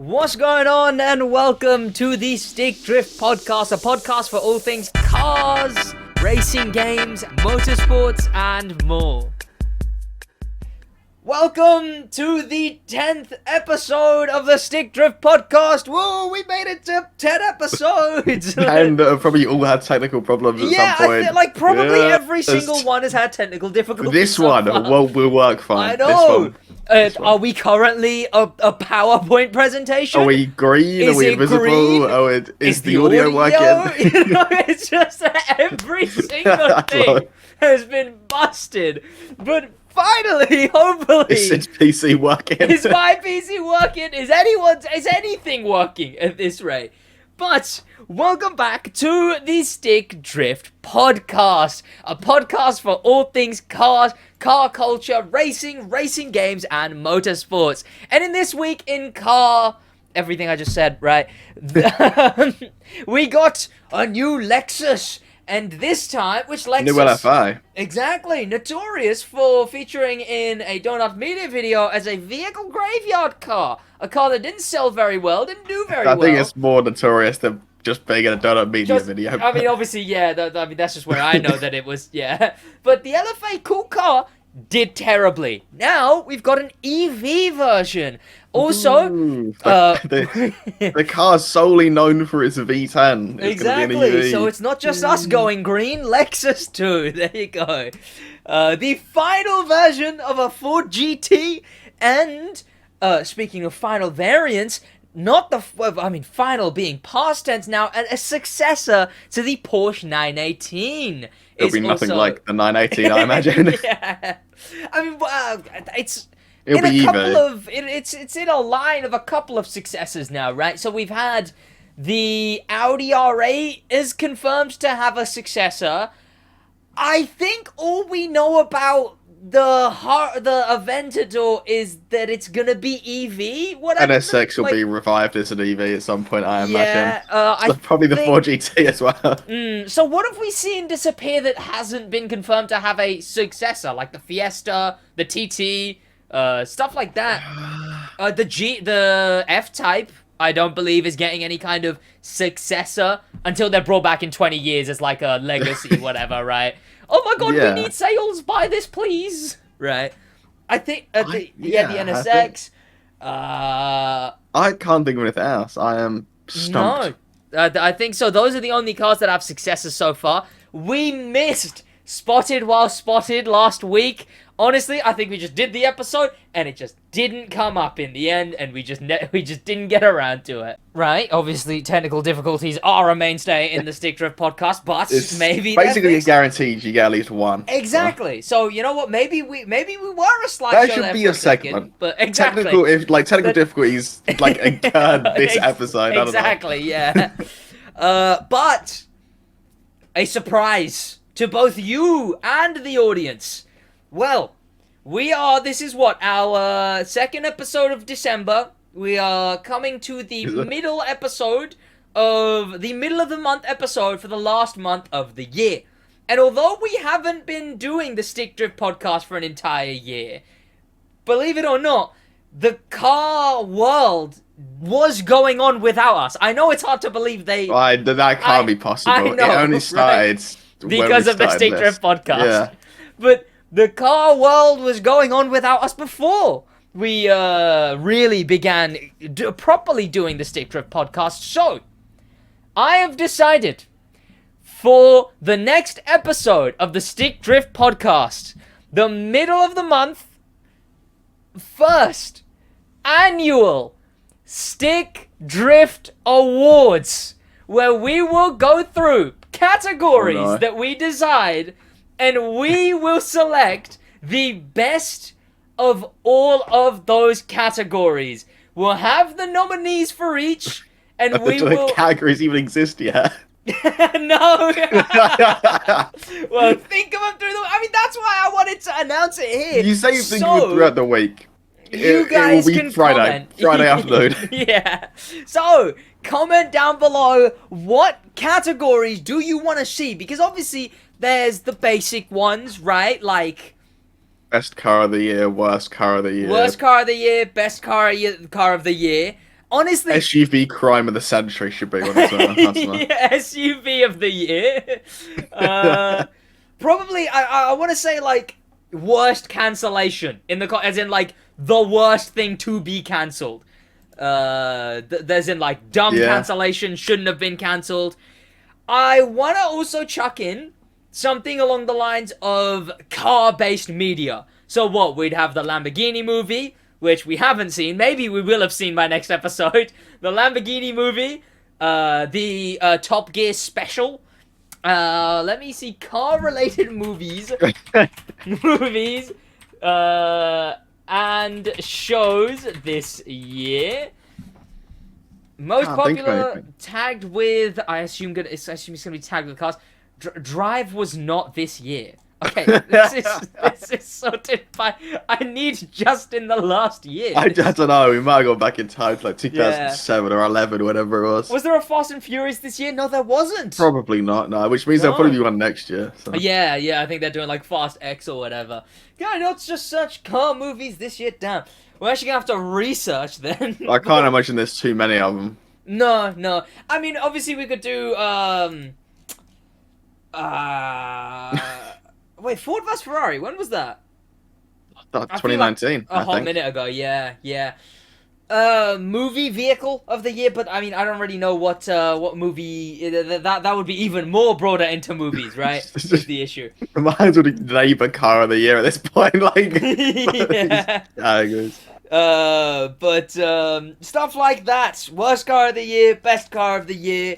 What's going on, and welcome to the Stick Drift Podcast, a podcast for all things cars, racing games, motorsports, and more. Welcome to the 10th episode of the Stick Drift Podcast. Whoa, we made it to 10 episodes. And probably all had technical problems at some point. I feel like probably every single one has had technical difficulties. This one will work fine. I know. Are we currently a PowerPoint presentation? Are we green? Are we visible? Green? Oh, is the audio working? You know, it's just that every single thing has been busted. But finally, hopefully, is Sid's PC working? Is my PC working? Is anything working at this rate? But welcome back to the Stick Drift Podcast, a podcast for all things cars, car culture, racing games, and motorsports. And in this week in car, everything I just said, right? We got a new Lexus. And this time, which Lexus... New LFA. Exactly. Notorious for featuring in a Donut Media video as a vehicle graveyard car. A car that didn't sell very well, didn't do very well. I think it's more notorious than just being in a Donut Media video. I mean, obviously, yeah. That's just where I know that it was, yeah. But the LFA, cool car, did terribly. Now, we've got an EV version. Also, the car's solely known for its V10. Exactly, so it's not just us going green, Lexus too. There you go. The final version of a Ford GT, and speaking of final variants, final being past tense now, a successor to the Porsche 918. It'll be nothing like the 918, I imagine. Yeah, I mean, it's in a line of a couple of successes now, right? So we've had the Audi R8 is confirmed to have a successor. I think all we know about the Aventador is that it's gonna be EV. NSX will be revived as an EV at some point, I imagine. Probably the 4GT as well. So what have we seen disappear that hasn't been confirmed to have a successor, like the Fiesta, the TT? Stuff like that. The F-Type, I don't believe is getting any kind of successor until they're brought back in 20 years as like a legacy, whatever, right? Oh my god, we need sales, buy this, please. Right. I think, the NSX. I can't think of anything else. I am stumped. No. I think so. Those are the only cars that have successors so far. We missed Spotted While Spotted last week. Honestly, I think we just did the episode, and it just didn't come up in the end, and we just didn't get around to it. Right? Obviously, technical difficulties are a mainstay in the Stick Drift Podcast, but it's maybe basically guaranteed you get at least one. Exactly. So you know what? Maybe we were a slideshow. That should be a segment. But exactly. Technical difficulties occurred this episode. Exactly. Yeah. But a surprise to both you and the audience. Well, this is our second episode of December. We are coming to the middle of the month episode for the last month of the year. And although we haven't been doing the Stick Drift Podcast for an entire year, believe it or not, the car world was going on without us. I know it's hard to believe that can't be possible. I know, it only started because of the Stick Drift Podcast. Yeah. But the car world was going on without us before we really began properly doing the Stick Drift Podcast. So, I have decided for the next episode of the Stick Drift Podcast, the middle of the month, first annual Stick Drift Awards, where we will go through categories that we decide, and we will select the best of all of those categories. We'll have the nominees for each, and we will... The categories even exist yet? No! Well, think of them through the... I mean, that's why I wanted to announce it here. You say you think of it throughout the week. You guys it will be can Friday afternoon. Yeah. So, comment down below what categories do you want to see, because obviously there's the basic ones, right? Like best car of the year, worst car of the year. Worst car of the year, best car of the year. honestly, SUV crime of the century should be one as well. Yeah, SUV of the year. Probably, I want to say like worst cancellation in the as in like the worst thing to be cancelled. There's in like dumb cancellation, shouldn't have been cancelled. I want to also chuck in something along the lines of car-based media. So what, we'd have the Lamborghini movie, which we haven't seen. Maybe we will have seen by next episode. The Lamborghini movie, the Top Gear special. Let me see, car-related movies. Movies, and shows this year. Most popular tagged with, I assume it's gonna be tagged with cars. Drive was not this year. Okay, this is sorted by. I need just in the last year. I don't know. We might have gone back in time to like 2007 or 11, whatever it was. Was there a Fast and Furious this year? No, there wasn't. Probably not. No, which means there'll probably be one next year. So. Yeah. I think they're doing like Fast X or whatever. God, let's just search car movies this year. Damn. We're actually gonna have to research then. I can't imagine there's too many of them. No. I mean, obviously we could do wait, Ford vs Ferrari. When was that? 2019. Like a hot minute ago. Yeah. Movie vehicle of the year, but I mean, I don't really know what movie that would be even more broader into movies, right? Is the issue. Reminds me of the neighbor car of the year at this point, like. Yeah. But Stuff like that. Worst car of the year, best car of the year.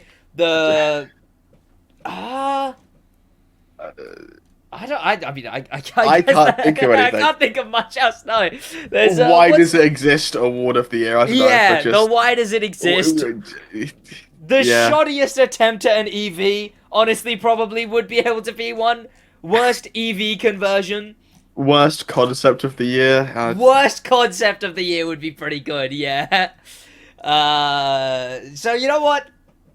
I can't think of anything. I can't think of much else. No. Why does it exist? Award of the year. I suppose, the why does it exist? The shoddiest attempt at an EV, honestly, probably would be able to be one. Worst EV conversion. Worst concept of the year. Worst concept of the year would be pretty good. Yeah. So you know what?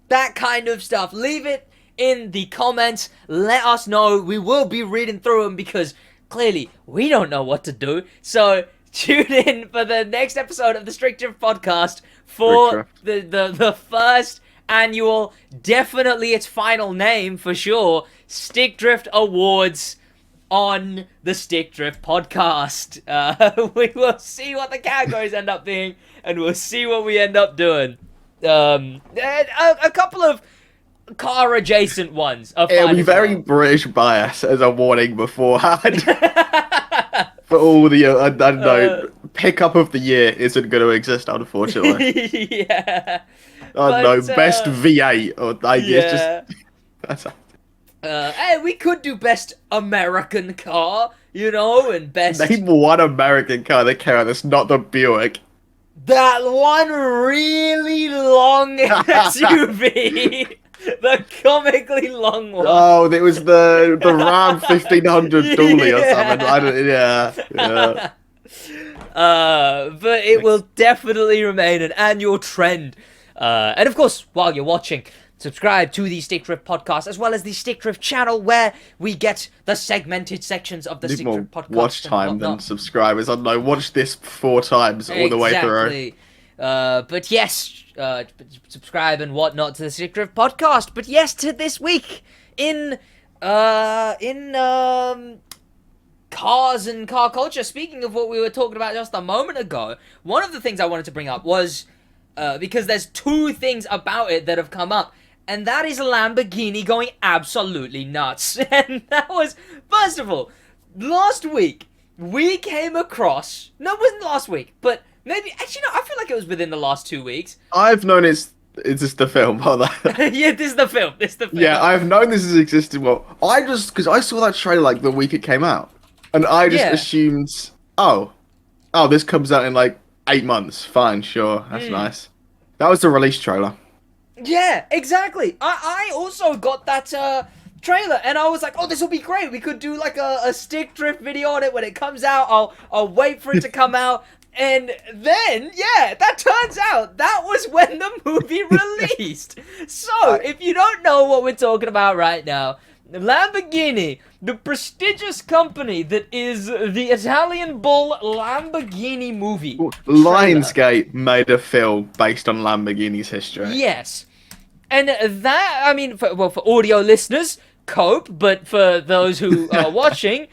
That kind of stuff. Leave it in the comments. Let us know. We will be reading through them because clearly we don't know what to do. So tune in for the next episode of the Strict Drift podcast for the first annual, definitely its final name for sure, Stick Drift Awards on the Stick Drift podcast. We will see what the categories end up being, and we'll see what we end up doing. A couple of car adjacent ones. It'll be very British bias as a warning beforehand. For all the I don't know, pickup of the year isn't going to exist, unfortunately. Yeah. I don't know, best V8 or like it's just. Hey, we could do best American car, you know, and best. Name one American car they care about that's not the Buick. That one really long SUV. The comically long one. Oh, it was the Ram 1500 Dually or something. I don't. Yeah. But it will definitely remain an annual trend. And of course, while you're watching, subscribe to the Stick Drift podcast as well as the Stick Drift channel where we get the segmented sections of the Stick Drift podcast. Watch time than subscribers. I don't know. Watch this 4 times all the way through. But yes, subscribe and whatnot to the Stick Drift podcast. But yes, to this week in cars and car culture. Speaking of what we were talking about just a moment ago, one of the things I wanted to bring up was because there's 2 things about it that have come up. And that is Lamborghini going absolutely nuts. And that was, first of all, last week, we came across... No, it wasn't last week, but maybe... Actually, no, I feel like it was within the last 2 weeks. I've known it's just the film. Yeah, this is the film. Yeah, I've known this has existed. Well, because I saw that trailer like the week it came out. And I just assumed, oh, this comes out in like 8 months. Fine, sure, that's nice. That was the release trailer. Yeah, exactly. I also got that trailer, and I was like, oh, this will be great. We could do like a Stick Drift video on it when it comes out. I'll wait for it to come out. And then, that turns out that was when the movie released. So, if you don't know what we're talking about right now, Lamborghini, the prestigious company that is the Italian Bull Lamborghini movie. Lionsgate made a film based on Lamborghini's history. Yes. And that, I mean, for audio listeners, cope, but for those who are watching,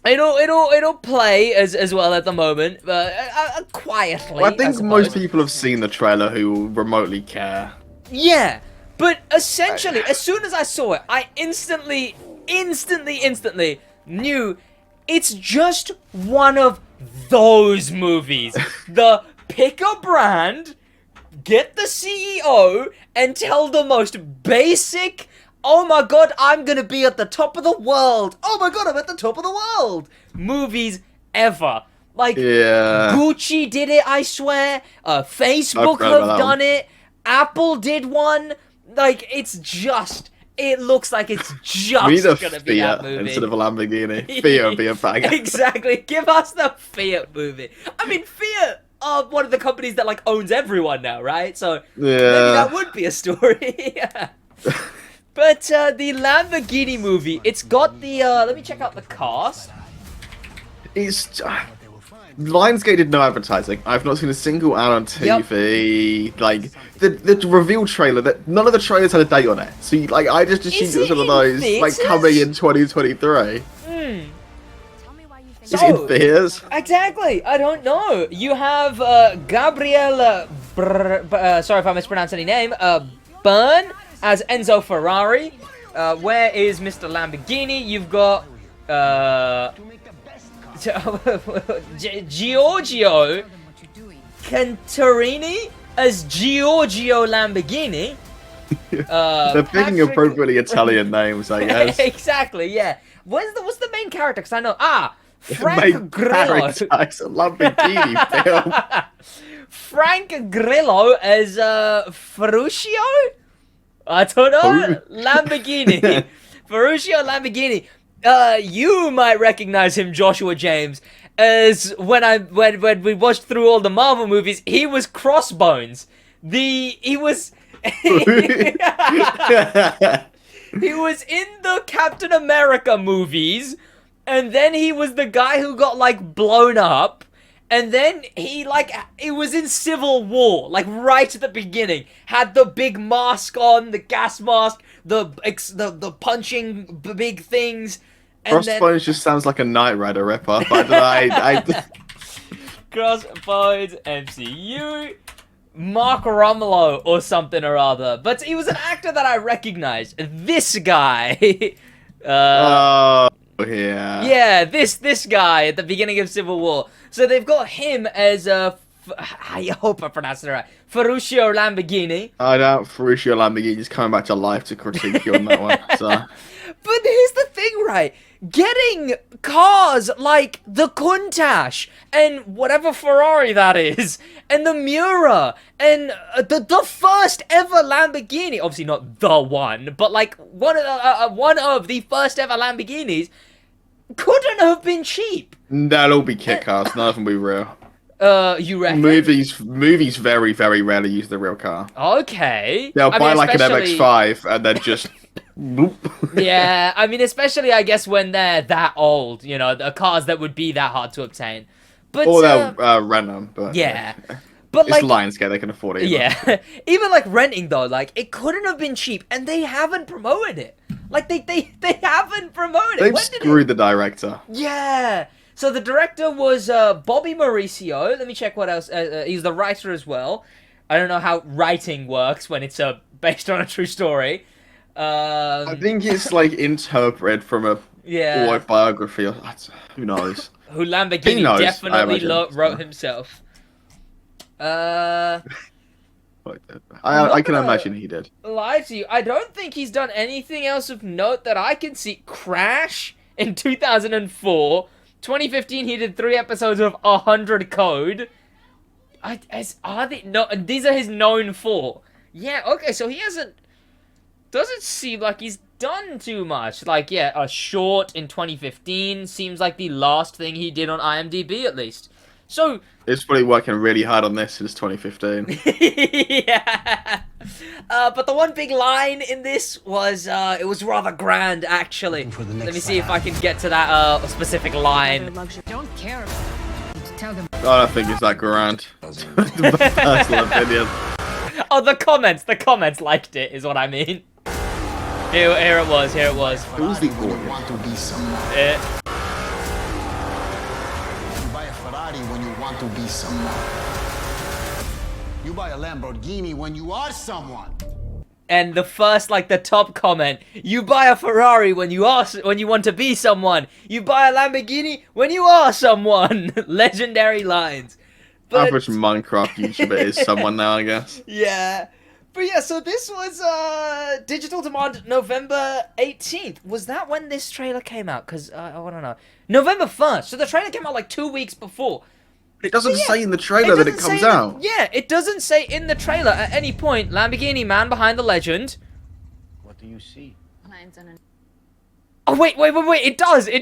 it'll play as well at the moment, quietly. Well, I think most people have seen the trailer who remotely care. Yeah, but essentially, as soon as I saw it, I instantly knew it's just one of those movies. The pick a brand, get the CEO, and tell the most basic, oh my god, I'm gonna be at the top of the world. Oh my god, I'm at the top of the world. Movies ever. Like, Gucci did it, I swear. Facebook have done it. Apple did one. Like, it looks like it's just gonna be that movie. Instead of a Lamborghini. Fiat would be a banger. Exactly. Give us the Fiat movie. I mean, Fiat are one of the companies that, like, owns everyone now, right? So, maybe that would be a story. Yeah. But the Lamborghini movie, it's got the, let me check out the cast. It's... Lionsgate did no advertising. I've not seen a single ad on TV. Yep. Like, the reveal trailer, that none of the trailers had a date on it. So, like, I just assumed it was one of those, like, coming in 2023. Is it in theaters? Exactly. I don't know. You have Gabriel, sorry if I mispronounced any name, Byrne as Enzo Ferrari. Where is Mr. Lamborghini? You've got Giorgio Cantarini as Giorgio Lamborghini. They're picking appropriately Italian names, I guess. Exactly, yeah. What's the main character? Because I know, Frank Grillo. It's a Lamborghini film. Frank Grillo as Ferruccio? I don't know. Lamborghini. Ferruccio Lamborghini. You might recognize him, Joshua James, as when we watched through all the Marvel movies, he was Crossbones. He was in the Captain America movies, and then he was the guy who got, like, blown up. And then he was in Civil War, like, right at the beginning. Had the big mask on, the gas mask, the punching big things. Crossbones just sounds like a Knight Rider rip-off. Crossbones, MCU, Mark Ruffalo or something or other. But he was an actor that I recognized. This guy. Yeah. Yeah, this guy at the beginning of Civil War. So they've got him as I hope I pronounced it right. Ferruccio Lamborghini. I doubt Ferruccio Lamborghini's coming back to life to critique you on that one. So. But here's the thing, right? Getting cars like the Countach and whatever Ferrari that is, and the Miura, and the first ever Lamborghini, obviously not the one, but like one of the first ever Lamborghinis, couldn't have been cheap. That'll be kit cars, none of them will be real. You reckon? Movies very, very rarely use the real car. Okay. They'll buy like an MX-5 and then just... Yeah, I mean, especially, I guess, when they're that old, you know, the cars that would be that hard to obtain. But, or they'll rent them, but... Yeah. But, it's Lionsgate, they can afford it. Yeah. Even, like, renting, though, like, it couldn't have been cheap, and they haven't promoted it. Like, they haven't promoted it. They've screwed the director. Yeah. So the director was Bobby Mauricio. Let me check what else. He's the writer as well. I don't know how writing works when it's based on a true story. I think it's like interpreted from a autobiography. Or, who knows? Who Lamborghini definitely wrote himself. I can imagine he did. Lie to you. I don't think he's done anything else of note that I can see. Crash in 2004. 2015, he did 3 episodes of 100 Code. These are his known 4. Yeah, okay, so he doesn't seem like he's done too much. Like, yeah, a short in 2015 seems like the last thing he did on IMDb, at least. So... He's probably working really hard on this since 2015. Yeah. But the one big line in this was, it was rather grand, actually. Let me see if I can get to that specific line. Don't care. Tell them. I don't think it's that grand. Personal opinion. Oh, the comments liked it, is what I mean. Here it was. Who's the audience? Want to be someone. You buy a Ferrari when you want to be someone. You buy a Lamborghini when you are someone. And the first, like, the top comment, you buy a Ferrari when you want to be someone. You buy a Lamborghini when you are someone. Legendary lines. But... average Minecraft YouTuber is someone now, I guess. Yeah. But yeah, so this was Digital Demand November 18th. Was that when this trailer came out? Because, I want to know. November 1st. So the trailer came out like 2 weeks before. It doesn't say in the trailer that it comes out. Yeah, it doesn't say in the trailer at any point, Lamborghini man behind the legend. What do you see? Oh, wait, it does. We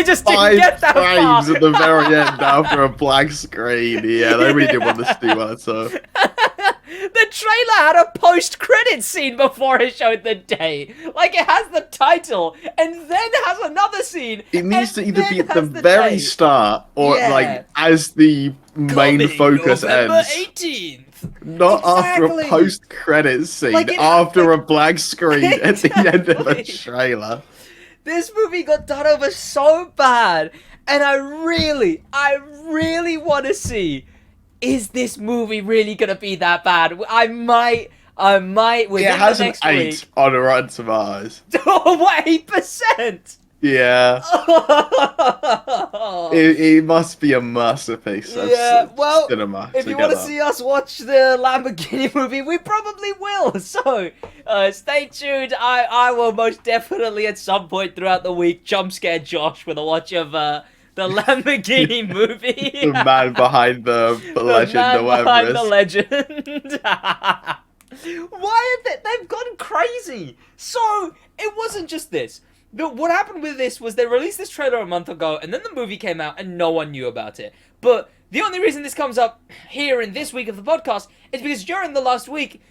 just didn't get that far. 5 frames at the very end after a black screen. Yeah, they really did want to do that, so. The trailer had a post-credits scene before it showed the day. Like, it has the title, and then has another scene. It needs to either be at the very start, or, Yeah. like, as the main focus November ends. 18th. Not after Exactly. a post-credits scene, Like, it after happened- a black screen at the end of a Exactly. trailer. This movie got done over so bad, and I really want to see, is this movie really gonna be that bad? I might within It has the an next 8 week. on Rotten Tomatoes. Oh, what, 8%? Yeah. Oh. It must be a masterpiece. That's Yeah, well, cinema if you want to together. see us watch the Lamborghini movie, we probably will. So, stay tuned. I will most definitely at some point throughout the week jump scare Josh with a watch of the Lamborghini movie. The man behind the legend man or whatever behind it the is. legend. Why have they've gone crazy? So it wasn't just this. What happened with this was they released this trailer a month ago, and then the movie came out, and no one knew about it. But the only reason this comes up here in this week of the podcast is because during the last week,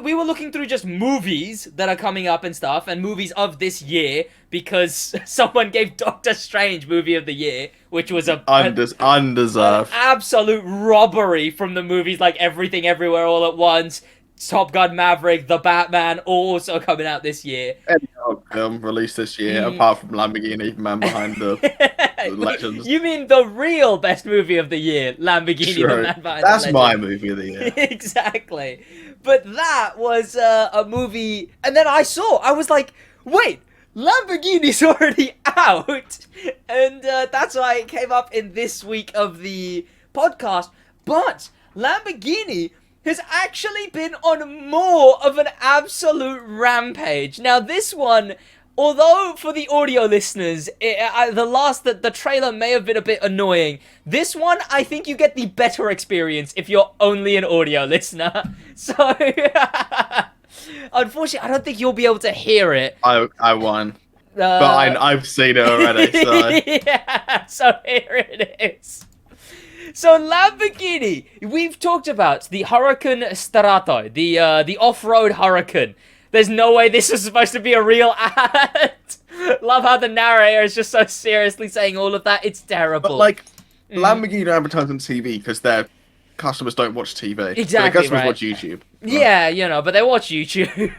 we were looking through just movies that are coming up and stuff, and movies of this year, because someone gave Doctor Strange Movie of the Year, which was an Undeserved. absolute robbery from the movies like Everything Everywhere All at Once, Top Gun Maverick, The Batman, all also coming out this year. Any film released this year, apart from Lamborghini, man behind the legends. You mean the real best movie of the year, Lamborghini, True. The Man Behind That's the my Legend. movie of the year. Exactly. But that was a movie, and then I was like, wait, Lamborghini's already out, and that's why it came up in this week of the podcast. But Lamborghini has actually been on more of an absolute rampage. Now, this one, although for the audio listeners, the trailer may have been a bit annoying, this one, I think you get the better experience if you're only an audio listener. So, unfortunately, I don't think you'll be able to hear it. I won. But I've seen it already, so... Yeah, so here it is. So Lamborghini, we've talked about the Huracan Starato, the off-road Huracan. There's no way this is supposed to be a real ad. Love how the narrator is just so seriously saying all of that. It's terrible. But, like, Lamborghini don't advertise on TV because their customers don't watch TV. Exactly, Their customers right. watch YouTube. Yeah, you know, but they watch YouTube.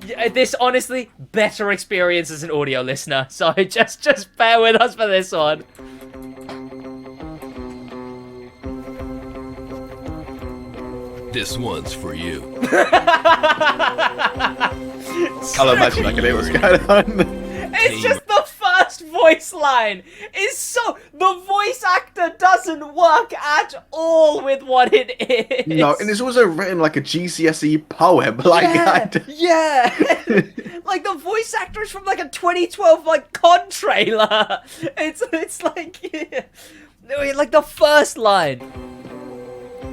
Yeah, this, honestly, better experience as an audio listener. So just bear with us for this one. This one's for you. I'll imagine I can hear what's going on. It's just the first voice line. The voice actor doesn't work at all with what it is. No, and it's also written like a GCSE poem. Like, yeah. Like the voice actor is from like a 2012 like COD trailer. It's like like the first line.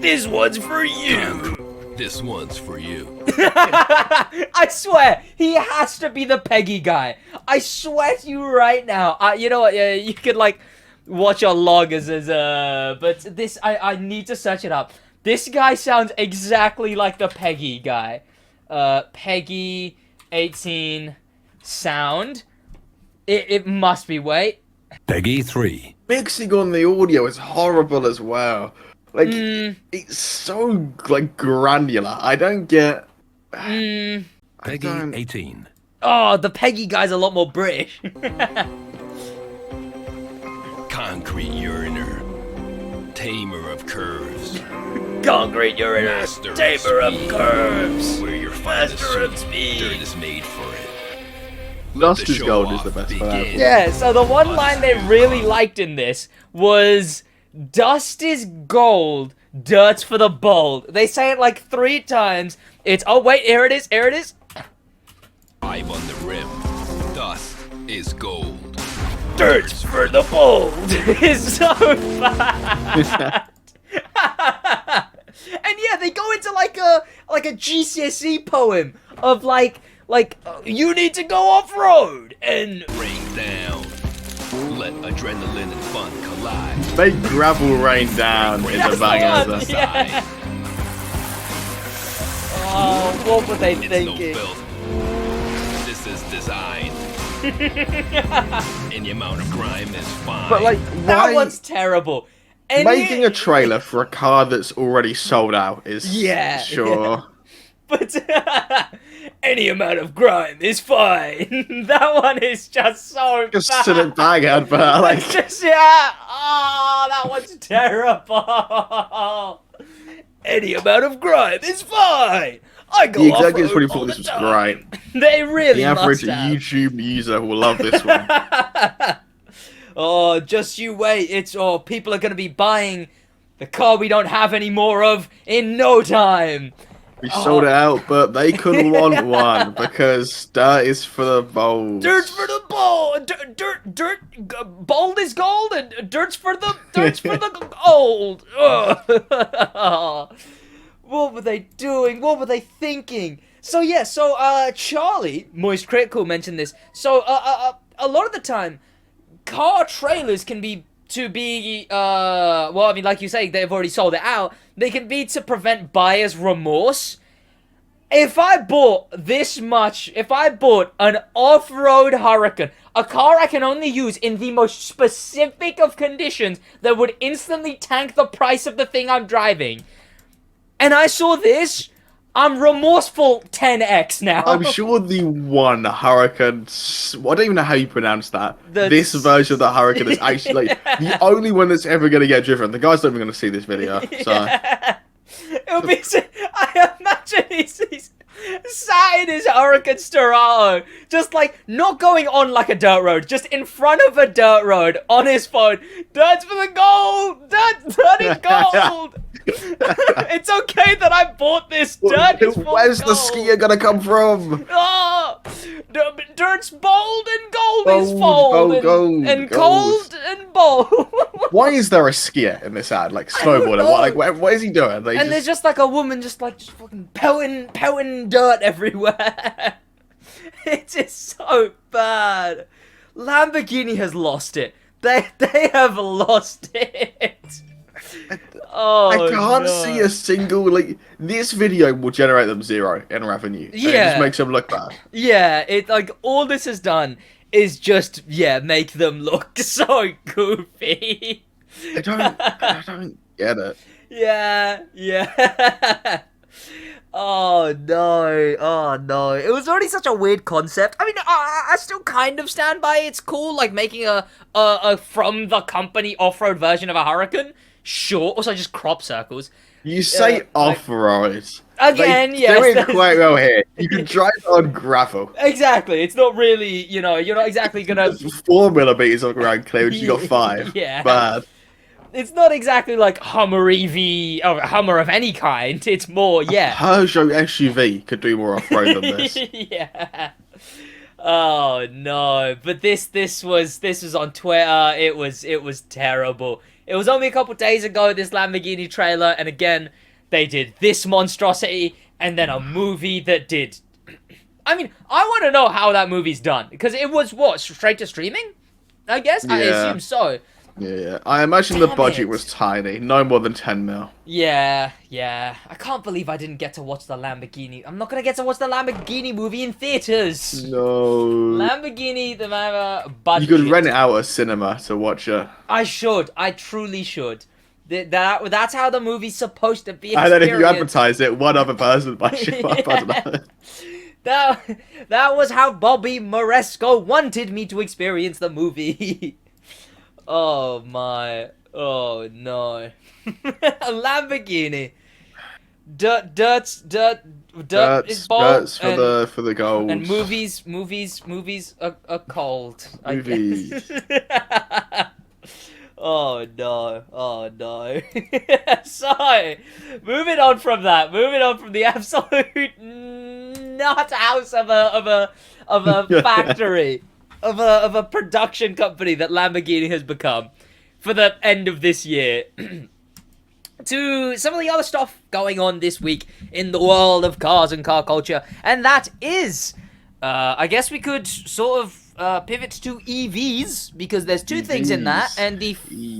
This one's for you. This one's for you. I swear, he has to be the Peggy guy. I swear to you right now. You know what? You could like what your loggers is. But this, I need to search it up. This guy sounds exactly like the Peggy guy. Peggy 18 sound. It must be. Wait. Peggy 3. Mixing on the audio is horrible as well. Like, it's so, like, granular. I don't get... Peggy don't- 18. Oh, the Peggy guy's a lot more British. Concrete uriner. Tamer of curves. Concrete uriner, Master tamer of speed. curves. Where your finest Master of suit speed. dirt is made for it. Dust the is show gold is off the best for begin. that. Yeah, so the one line they really liked in this was, dust is gold, dirt's for the bold. They say it like 3 times. It's, oh wait, here it is, here it is. Vibe on the rim. Dust is gold. Dirt's for the bold. It's so bad. And yeah, they go into like a GCSE poem of like you need to go off road and Rain down. Let adrenaline and fun collide. Make gravel rain down in That's the the bangers. one, yeah. Oh, what were they It's no thinking? filth. This is design. Any amount of grime is fine. But, like, That why... one's terrible. And Making a trailer for a car that's already sold out is... Yeah, Sure. But any amount of grime is fine. That one is just so Just bad. sit it bag advert, like... It's just, yeah. Oh, that one's terrible. Any amount of grime is fine. I go The off executives road probably all thought this the was time. great. They really The average must have. YouTube user will love this one. Oh, just you wait. It's people are gonna be buying the car we don't have any more of in no time. We sold it out, but they couldn't want one because dirt is for the bold. Dirt's for the bold. Bold is gold, and dirt's for the gold. Ugh. What were they doing? What were they thinking? So yeah, Charlie, Moist Critical mentioned this. So a lot of the time, car trailers can be well, I mean, like you say, they've already sold it out. They can be to prevent buyer's remorse. If I bought an off-road Huracan, a car I can only use in the most specific of conditions that would instantly tank the price of the thing I'm driving, and I saw this, I'm remorseful 10x now. I'm sure the one Huracan, I don't even know how you pronounce that. The- This version of the Huracan is actually like, the only one that's ever going to get driven. The guy's not even going to see this video. So It'll be. I imagine he's sat in his Huracan Sterrato, just like not going on like a dirt road, just in front of a dirt road on his phone. Dirt's for the gold. Dirt is gold. It's okay that I bought this. Dirt is for where's gold. the skier going to come from? Oh, dirt's bold and gold is Bold, fold bold, and, gold, and gold. cold and bold. Why is there a skier in this ad? Like snowboarder? know. What is he doing? They And there's just like a woman just fucking pelting dirt everywhere. It's just so bad. Lamborghini has lost it. They have lost it. Oh, I can't no. see a single, like, this video will generate them 0 in revenue. And it Yeah. just makes them look bad. Yeah, it like all this has done is just make them look so goofy. I don't get it. Yeah. Oh no. It was already such a weird concept. I mean, I still kind of stand by it's cool, like making a from the company off-road version of a Huracan. Sure. Also, just crop circles. You say like- off-road. Again, They yes. do it quite well here. You can drive on gravel. Exactly. It's not really, you're not exactly gonna. 4 millimeters on ground clearance, you got 5. Yeah. Bad. It's not exactly like Hummer EV or Hummer of any kind. It's more, Peugeot SUV could do more off-road than this. Yeah. Oh no! But this was on Twitter. It was terrible. It was only a couple days ago, this Lamborghini trailer, and again they did this monstrosity, and then a movie that did. I mean, I want to know how that movie's done because it was what, straight to streaming? I guess I Yeah. assume so. Yeah, I imagine the Damn budget it. was tiny, no more than 10 mil. Yeah. I can't believe I didn't get to watch the Lamborghini. I'm not gonna get to watch the Lamborghini movie in theaters. No. Lamborghini, the budget. You could rent it out at cinema to watch it. I should. I truly should. That's how the movie's supposed to be. And then if you advertise it, one other person might show up. I don't know. That was how Bobby Moresco wanted me to experience the movie. Oh my. Oh no. A Lamborghini. Dirt is bold. Dirt's for the gold. And movies are cold. I Movies. guess. Oh no. So, moving on from the absolute nut house of a factory, of a production company that Lamborghini has become for the end of this year, to some of the other stuff going on this week in the world of cars and car culture, and that is, I guess we could sort of pivot to EVs, because there's two things in that, and the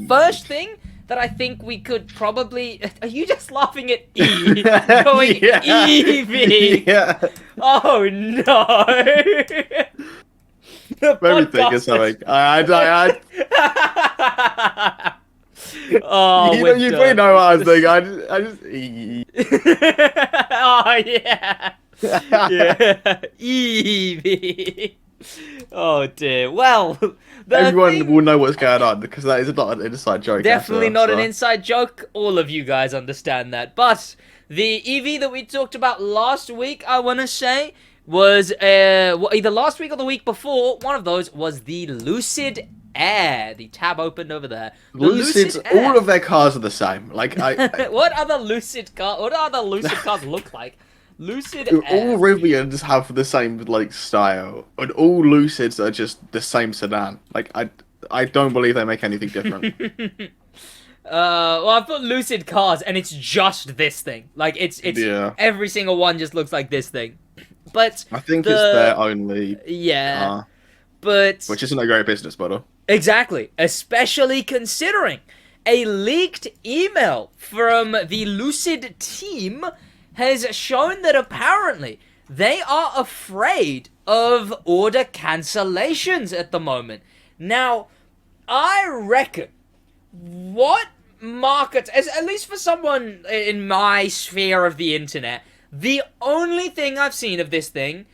first thing that I think we could probably... Are you just laughing at E? Going EV? Yeah. Oh no! Everything is something. Oh, you probably know what I was thinking. I just Oh yeah. EV. Oh dear. Well, everyone will know what's going on, because that is not an inside joke. Definitely not an inside joke. All of you guys understand that. But the EV that we talked about last week, I want to say, was either last week or the week before. One of those was the Lucid Air. The tab opened over there. Lucid Air. All of their cars are the same. Like What other Lucid cars look like? Lucid Air. All Rivians have the same like style, and all Lucids are just the same sedan. Like I don't believe they make anything different. Well, I've got Lucid cars, and it's just this thing. Like it's every single one just looks like this thing. But I think it's their only car, but which isn't a great business model. Exactly, especially considering a leaked email from the Lucid team has shown that apparently they are afraid of order cancellations at the moment. Now, I reckon what markets, at least for someone in my sphere of the internet, the only thing I've seen of this thing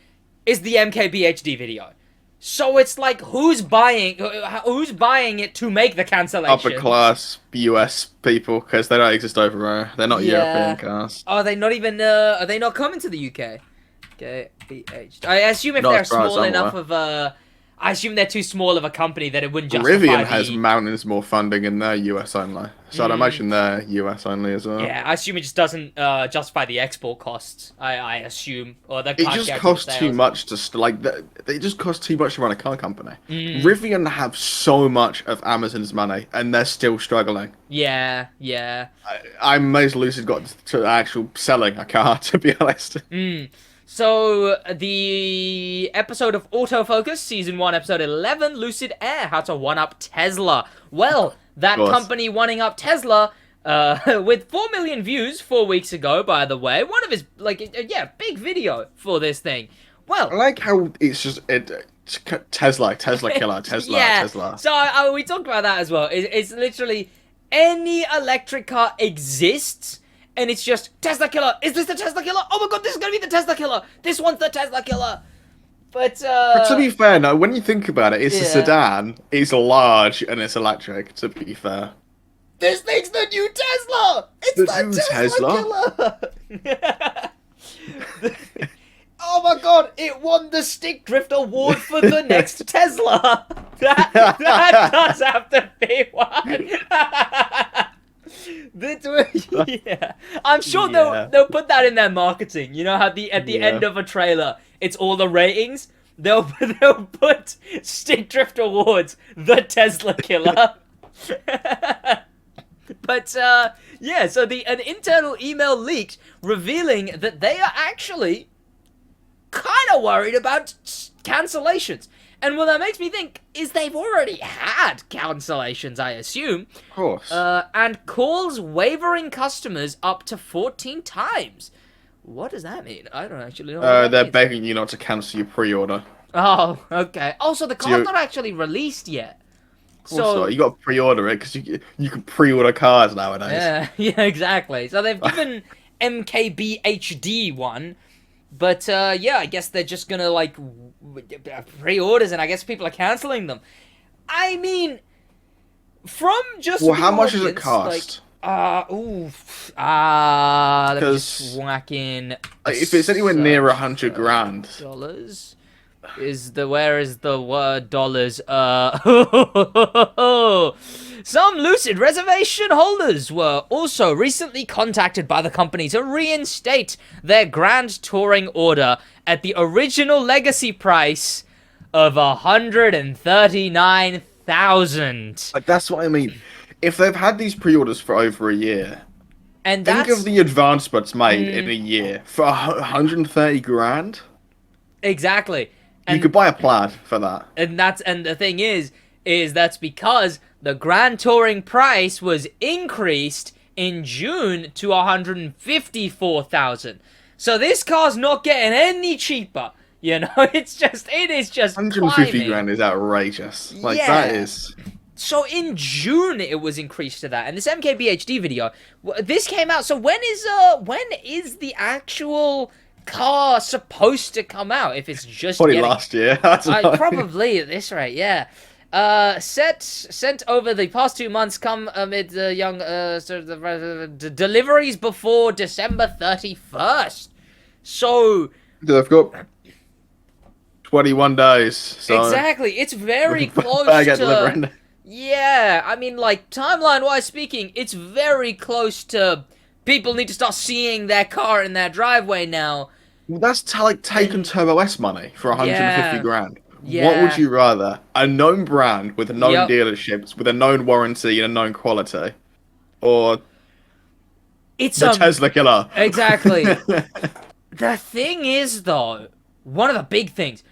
is the MKBHD video. So it's like, who's buying it to make the cancellation? Upper class US people, because they don't exist over there. They're not European cars. Are they not even? Are they not coming to the UK? Okay, BH. I assume if they're small enough of I assume they're too small of a company that it wouldn't justify. Rivian has mountains more funding, and they're US only. So I'd imagine they're US only as well. Yeah, I assume it just doesn't justify the export costs. I assume, or the it just costs too much to they just cost too much to run a car company. Rivian have so much of Amazon's money, and they're still struggling. Yeah. I'm amazed Lucid got to actual selling a car, to be honest. So, the episode of Autofocus, Season 1, Episode 11, Lucid Air, how to one-up Tesla. Well, that company one-up Tesla, with 4 million views 4 weeks ago, by the way. One of his, big video for this thing. Well, I like how it's just... Tesla killer, Tesla. So, we talked about that as well. It's literally any electric car exists, and it's just, Tesla killer! Is this the Tesla killer? Oh my god, this is gonna be the Tesla killer! This one's the Tesla killer! But to be fair, no, when you think about it, it's a sedan, it's large, and it's electric, to be fair. This thing's the new Tesla! It's the new Tesla killer! Oh my god, it won the Stick Drift Award for the next Tesla! That does have to be one! Yeah. I'm sure they'll put that in their marketing. You know how at the end of a trailer, it's all the ratings. They'll put Stick Drift Awards, the Tesla killer. But so an internal email leaked revealing that they are actually kind of worried about cancellations. And what that makes me think is they've already had cancellations, I assume. Of course. And calls wavering customers up to 14 times. What does that mean? I don't actually know. What they're means. begging you not to cancel your pre-order. Oh, okay. Oh, so the car's not actually released yet. So you got to pre-order it because you can pre-order cars nowadays. Yeah, exactly. So they've given MKB HD one. But, yeah, I guess they're just gonna, like, pre-orders, and I guess people are canceling them. I mean, from just Well, how much does it cost? Let me just whack in... If it's anywhere near 100 grand... Dollars? Where is the word dollars? Some Lucid reservation holders were also recently contacted by the company to reinstate their grand touring order at the original legacy price of $139,000. Like, that's what I mean. If they've had these pre-orders for over a year, and think of the advancements made in a year for 130 grand. Exactly. You could buy a plaid for that. And the thing is that's because the grand touring price was increased in June to $154,000. So this car's not getting any cheaper. You know, it is just 150 climbing. grand is outrageous. Like, Yeah. that is... So in June it was increased to that. And this MKBHD video, this came out. So when is the actual car supposed to come out? If it's just probably last year. probably at this rate, yeah. Sent over the past 2 months come amid the young deliveries before December 31st. So they've got 21 days. So exactly, it's very close to. Yeah, I mean, like, timeline-wise speaking, it's very close to people need to start seeing their car in their driveway now. Well, that's like taking Turbo S money for 150 grand. Yeah. What would you rather? A known brand with known dealerships, with a known warranty and a known quality? Or it's the Tesla killer? Exactly. The thing is, though, one of the big things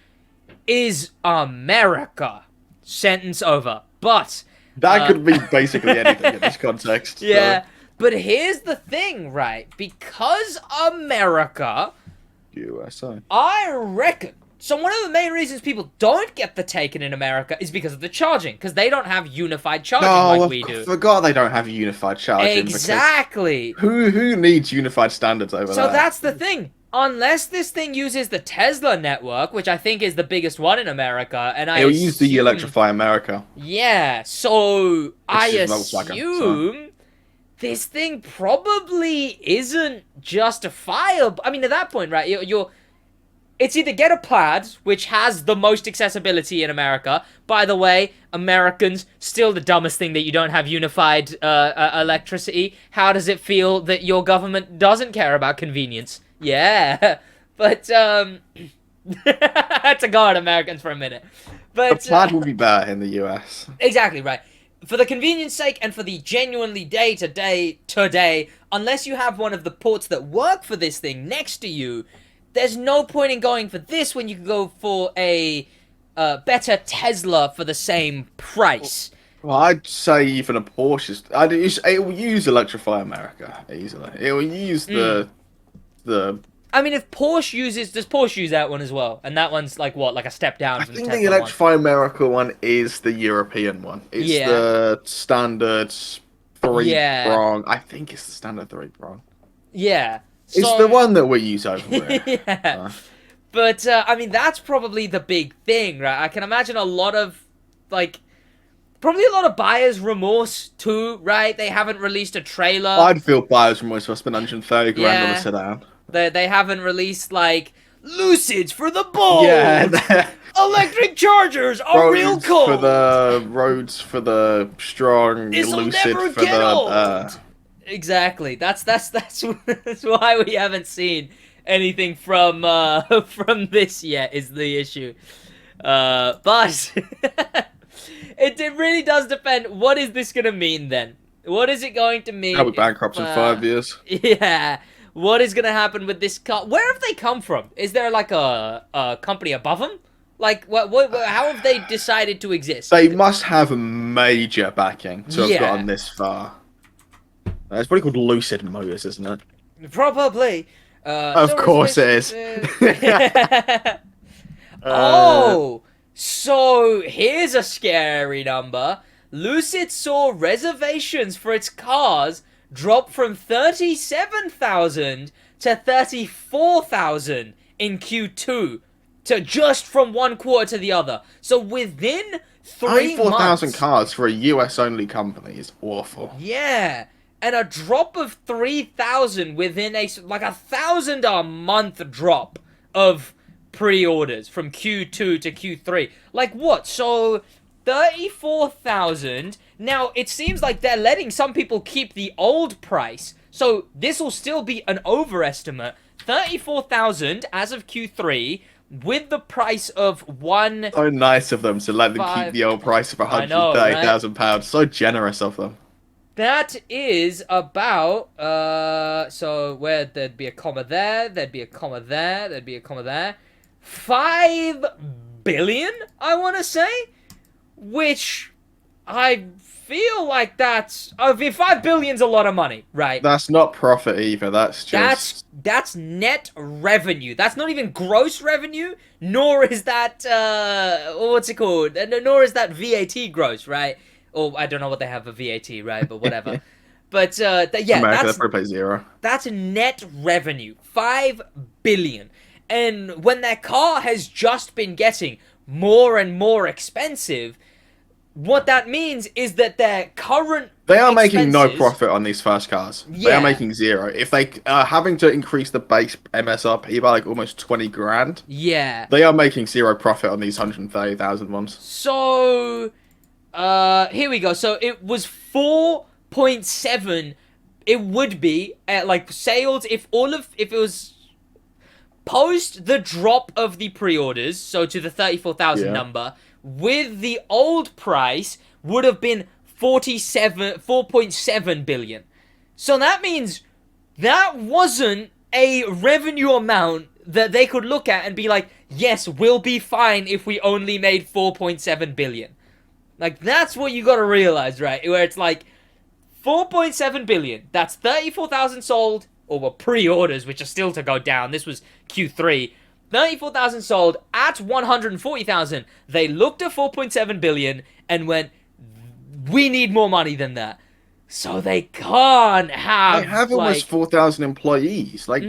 is America. Sentence over. But that could be basically anything in this context. Yeah, but here's the thing, right? Because America, USA, I reckon. So one of the main reasons people don't get the Taken in America is because of the charging, because they don't have unified charging like we do. I forgot they don't have unified charging. Exactly. Who needs unified standards over there? So that's the thing. Unless this thing uses the Tesla network, which I think is the biggest one in America, and it'll use the Electrify America. Yeah, so I Volkswagen, assume this thing probably isn't justifiable. I mean, at that point, right, it's either get a plaid, which has the most accessibility in America. By the way, Americans, still the dumbest thing that you don't have unified electricity. How does it feel that your government doesn't care about convenience? Yeah, but, to go on Americans for a minute. But the plaid will be better in the US. Exactly, right. For the convenience sake and for the genuinely day-to-day, unless you have one of the ports that work for this thing next to you, there's no point in going for this when you can go for a better Tesla for the same price. Well, I'd say even a Porsche. It will use Electrify America easily. It will use the. I mean, if Porsche does Porsche use that one as well? And that one's like what, like a step down from the Tesla one? I think the Electrify America one is the European one. It's the standard 3-prong. I think it's the standard 3-prong. Yeah. It's the one that we use over there. Yeah. But, I mean, that's probably the big thing, right? I can imagine a lot of, like, probably a lot of buyer's remorse, too, right? They haven't released a trailer. I'd feel buyer's remorse if I spent 130 grand on a sedan. They haven't released, like, Lucids for the bold! Yeah. Electric chargers are real cool! Roads for the strong, This'll Lucid never for get the... old! Exactly. That's why we haven't seen anything from this yet, is the issue. But it really does depend. What is this gonna mean then? What is it going to mean? I'll be bankrupt in 5 years. Yeah. What is gonna happen with this car? Where have they come from? Is there like a company above them? Like, how have they decided to exist? They must have major backing to have gotten this far. It's probably called Lucid Motors, isn't it? Probably. Of course it is. Oh, so here's a scary number. Lucid saw reservations for its cars drop from 37,000 to 34,000 in Q2, to just from one quarter to the other. So within 3 months... 4,000 cars for a US-only company is awful. Yeah, and a drop of 3,000 within like 1,000 a month drop of pre-orders from Q2 to Q3. Like what? So 34,000. Now it seems like they're letting some people keep the old price, so this will still be an overestimate. 34,000 as of Q3 with the price of one. So nice of them to let them keep the old price of £130,000. Right? So generous of them. That is about, so where there'd be a comma there, there'd be a comma there, there'd be a comma there. 5 billion, I want to say, which I feel like that's, I mean, 5 billion's a lot of money, right? That's not profit either, that's just... That's net revenue. That's not even gross revenue, nor is that, what's it called? Nor is that VAT gross, right? Or I don't know what they have for VAT, right? But whatever. But yeah, America, that's probably zero. That's net revenue, 5 billion. And when their car has just been getting more and more expensive, what that means is that their current They are making no profit on these first cars. Yeah. They are making zero. If they are having to increase the base MSRP by like almost 20 grand, yeah, they are making zero profit on these 130,000 ones. So, here we go. So it was 4.7. It would be like sales if it was post the drop of the pre-orders, so to the 34,000 number, with the old price would have been 4.7 billion. So that means that wasn't a revenue amount that they could look at and be like, yes, we'll be fine if we only made 4.7 billion. Like, that's what you gotta realize, right? Where it's like, 4.7 billion, that's 34,000 sold, or were pre-orders, which are still to go down. This was Q3. 34,000 sold at 140,000. They looked at 4.7 billion and went, we need more money than that. So they can't have... They have almost 4,000 employees. Like,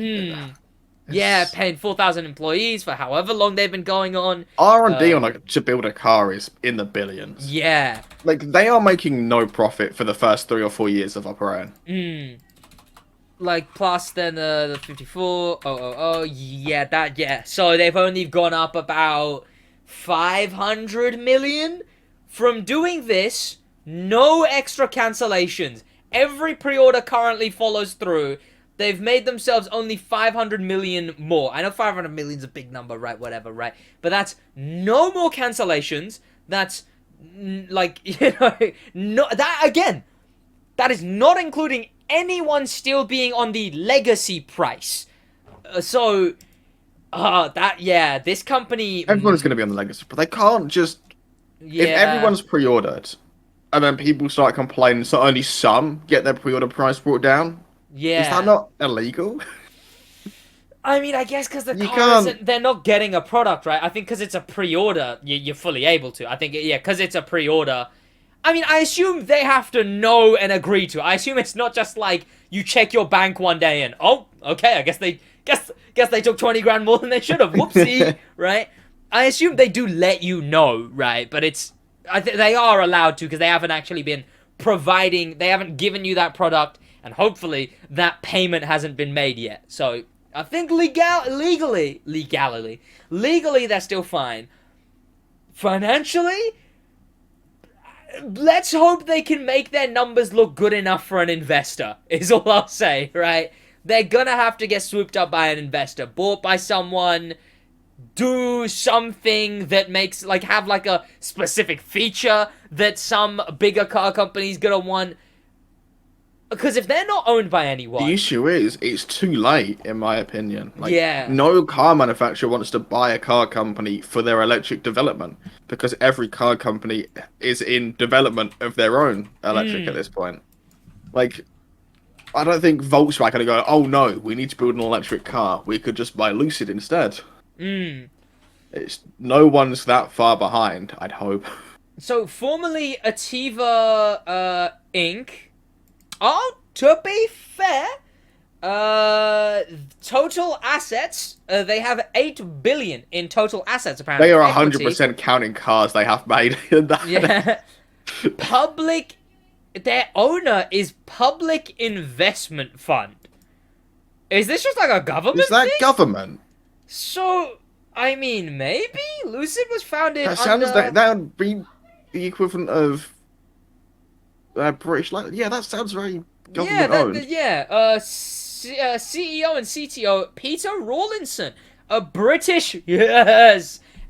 yeah, paying 4,000 employees for however long they've been going on. R&D to build a car is in the billions. Yeah. Like, they are making no profit for the first 3 or 4 years of operating. Like, plus then the 54, yeah. So they've only gone up about 500 million from doing this. No extra cancellations. Every pre-order currently follows through. They've made themselves only 500 million more. I know 500 million is a big number, right? Whatever, right? But that's no more cancellations. That's, like, you know, that is not including anyone still being on the legacy price. This company... Everyone's going to be on the legacy, but they can't just... Yeah. If everyone's pre-ordered, and then people start complaining, so only some get their pre-order price brought down, is that not illegal? I mean, I guess because the car isn't... They're not getting a product, right? I think because it's a pre-order, you're fully able to. I think, because it's a pre-order... I mean, I assume they have to know and agree to. I assume it's not just like you check your bank one day and, oh, okay, I guess they took 20 grand more than they should have. Whoopsie, right? I assume they do let you know, right? But they are allowed to because they haven't actually been providing, they haven't given you that product, and hopefully that payment hasn't been made yet. So I think legally, they're still fine. Financially, let's hope they can make their numbers look good enough for an investor, is all I'll say, right? They're gonna have to get swooped up by an investor, bought by someone, do something that makes, like, have, like, a specific feature that some bigger car company's gonna want. Because if they're not owned by anyone, The issue is, it's too late, in my opinion. Like, Yeah. no car manufacturer wants to buy a car company for their electric development, because every car company is in development of their own electric at this point. Like, I don't think Volkswagen are going to go, oh no, we need to build an electric car. We could just buy Lucid instead. It's no one's that far behind, I'd hope. So, formerly Ativa Inc. Oh, to be fair, total assets, they have 8 billion in total assets, apparently. They are Equity. 100% counting cars they have made. Yeah. Their owner is Public Investment Fund. Is this just like a government Is that thing? government? So, I mean, maybe? Lucid was founded That sounds under... like that would be the equivalent of British. Like, yeah, that sounds very government owned. CEO and CTO Peter Rawlinson, a British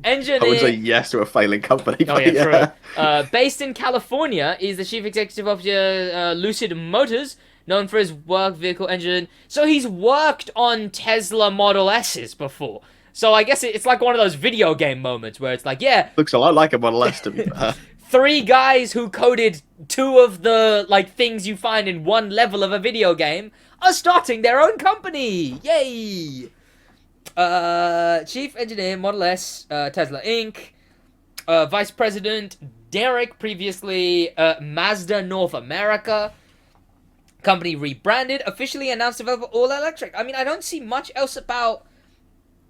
engineer. I would say yes to a failing company. Oh But yeah, true. Based in California, is the chief executive of Lucid Motors, known for his work vehicle engine. So he's worked on Tesla Model S's before. So I guess it's like one of those video game moments where it's like, yeah, Looks a lot like a Model S to be fair. 3 guys who coded 2 of the like things you find in one level of a video game are starting their own company. Yay! Chief engineer, Model S, Tesla Inc. Vice President Derek, previously Mazda North America. Company rebranded, officially announced available all electric. I mean, I don't see much else about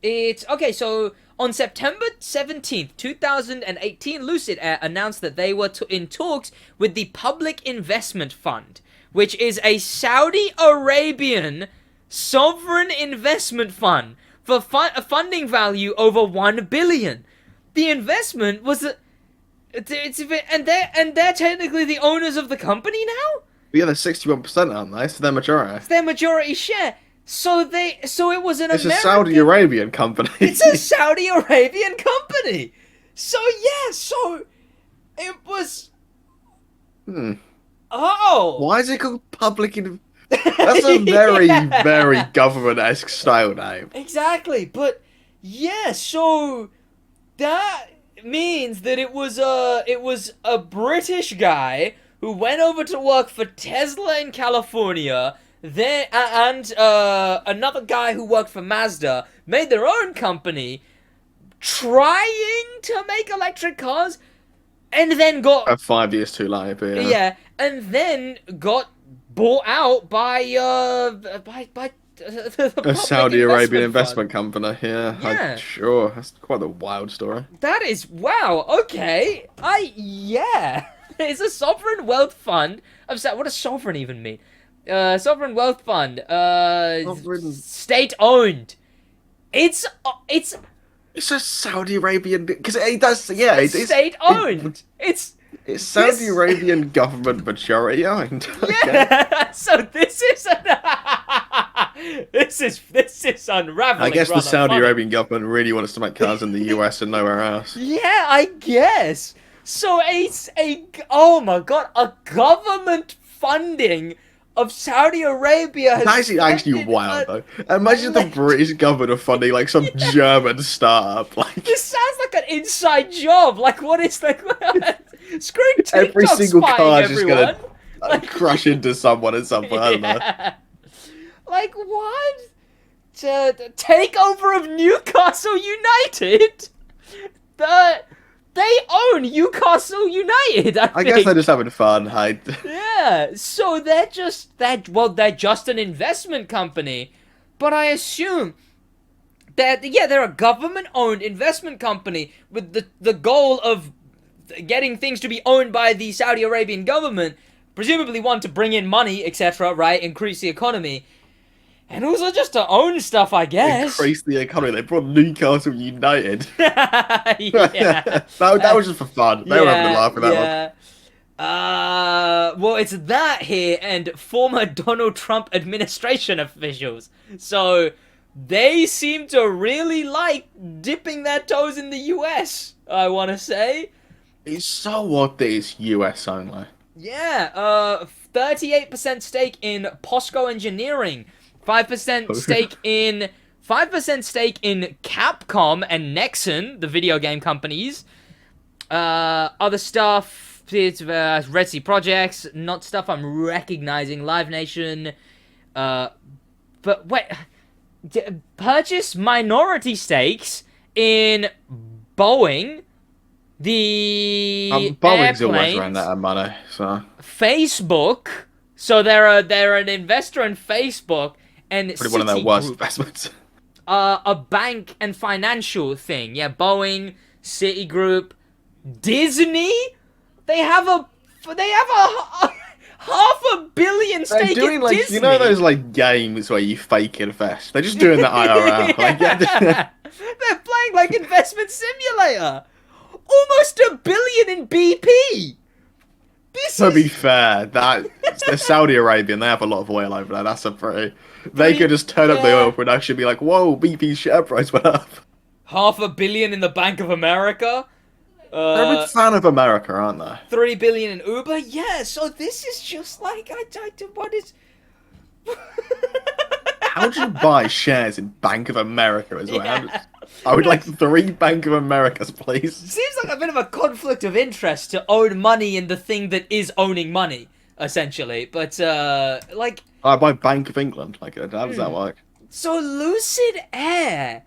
it. Okay, so on September 17th, 2018, Lucid Air announced that they were in talks with the Public Investment Fund, which is a Saudi Arabian sovereign investment fund for a funding value over 1 billion. The investment was and they're technically the owners of the company now? Yeah, they're 61%, aren't they? So they're majority. It's their majority share. So it was an It's American... a Saudi Arabian company. It's a Saudi Arabian company. So yeah, so it was... Oh! Why is it called That's a very, very government-esque style name. Exactly, but yeah, so that means that it was a British guy who went over to work for Tesla in California, and another guy who worked for Mazda made their own company, trying to make electric cars, and then got 5 years too late, but yeah. yeah, and then got bought out by A Saudi Arabian investment investment company, yeah. Yeah. Sure, that's quite a wild story. That is, wow, okay. Yeah. It's a sovereign wealth fund. What does sovereign even mean? Sovereign wealth fund. Sovereign- State owned. It's It's a Saudi Arabian, because it does, yeah. It's state owned. It's Saudi this- Arabian government majority owned. yeah. So this is this is unraveling. I guess the rather Saudi funny. Arabian government really wants to make cars in the US and nowhere else. Yeah, I guess. So oh my god, a government funding of Saudi Arabia has That's actually funded wild, a- though. Imagine the British government funding like some German startup. Like This sounds like an inside job. Like, what is like? Screw TikTok every single spying car is just everyone. gonna crash into someone at some point. I don't know. Yeah. Like what? Takeover of Newcastle United. They own Newcastle United. I guess they're just having fun. Yeah, so they're just an investment company, but I assume that they're a government-owned investment company with the goal of getting things to be owned by the Saudi Arabian government, presumably want to bring in money, etc., right, increase the economy, and also just to own stuff, I guess. Increase the economy. They brought Newcastle United. Yeah. that was just for fun. They were having a laugh at that one. Well, it's that here and former Donald Trump administration officials. So they seem to really like dipping their toes in the US, I want to say. It's so odd that it's US only. Yeah, 38% stake in POSCO Engineering, 5% stake in 5% stake in Capcom and Nexon, the video game companies. Other stuff, Red Sea Projects, not stuff I'm recognizing. Live Nation, but wait, purchase minority stakes in Boeing, the Boeing's always airplanes, ran out of money, so Facebook. So they're an investor in Facebook and probably one of their worst Citigroup. investments. A bank and financial thing. Yeah, Boeing, Citigroup, Disney. They have a $500 million They're stake doing in like Disney. you know those like games where you fake invest. They're just doing that IRL. Like, yeah. They're playing like investment simulator. Almost $1 billion in BP. To be fair, they're Saudi Arabian. They have a lot of oil over there. That's a pretty. They could just turn up the oil production and be like, "Whoa, BP's share price went up." $500 million in the Bank of America. They're a big fan of America, aren't they? $3 billion in Uber. Yeah. So this is just like what is. How do you buy shares in Bank of America as well? Yeah. I would like 3 Bank of Americas, please. Seems like a bit of a conflict of interest to own money in the thing that is owning money, essentially. But like. I buy Bank of England. Like, how does that work? So Lucid Air.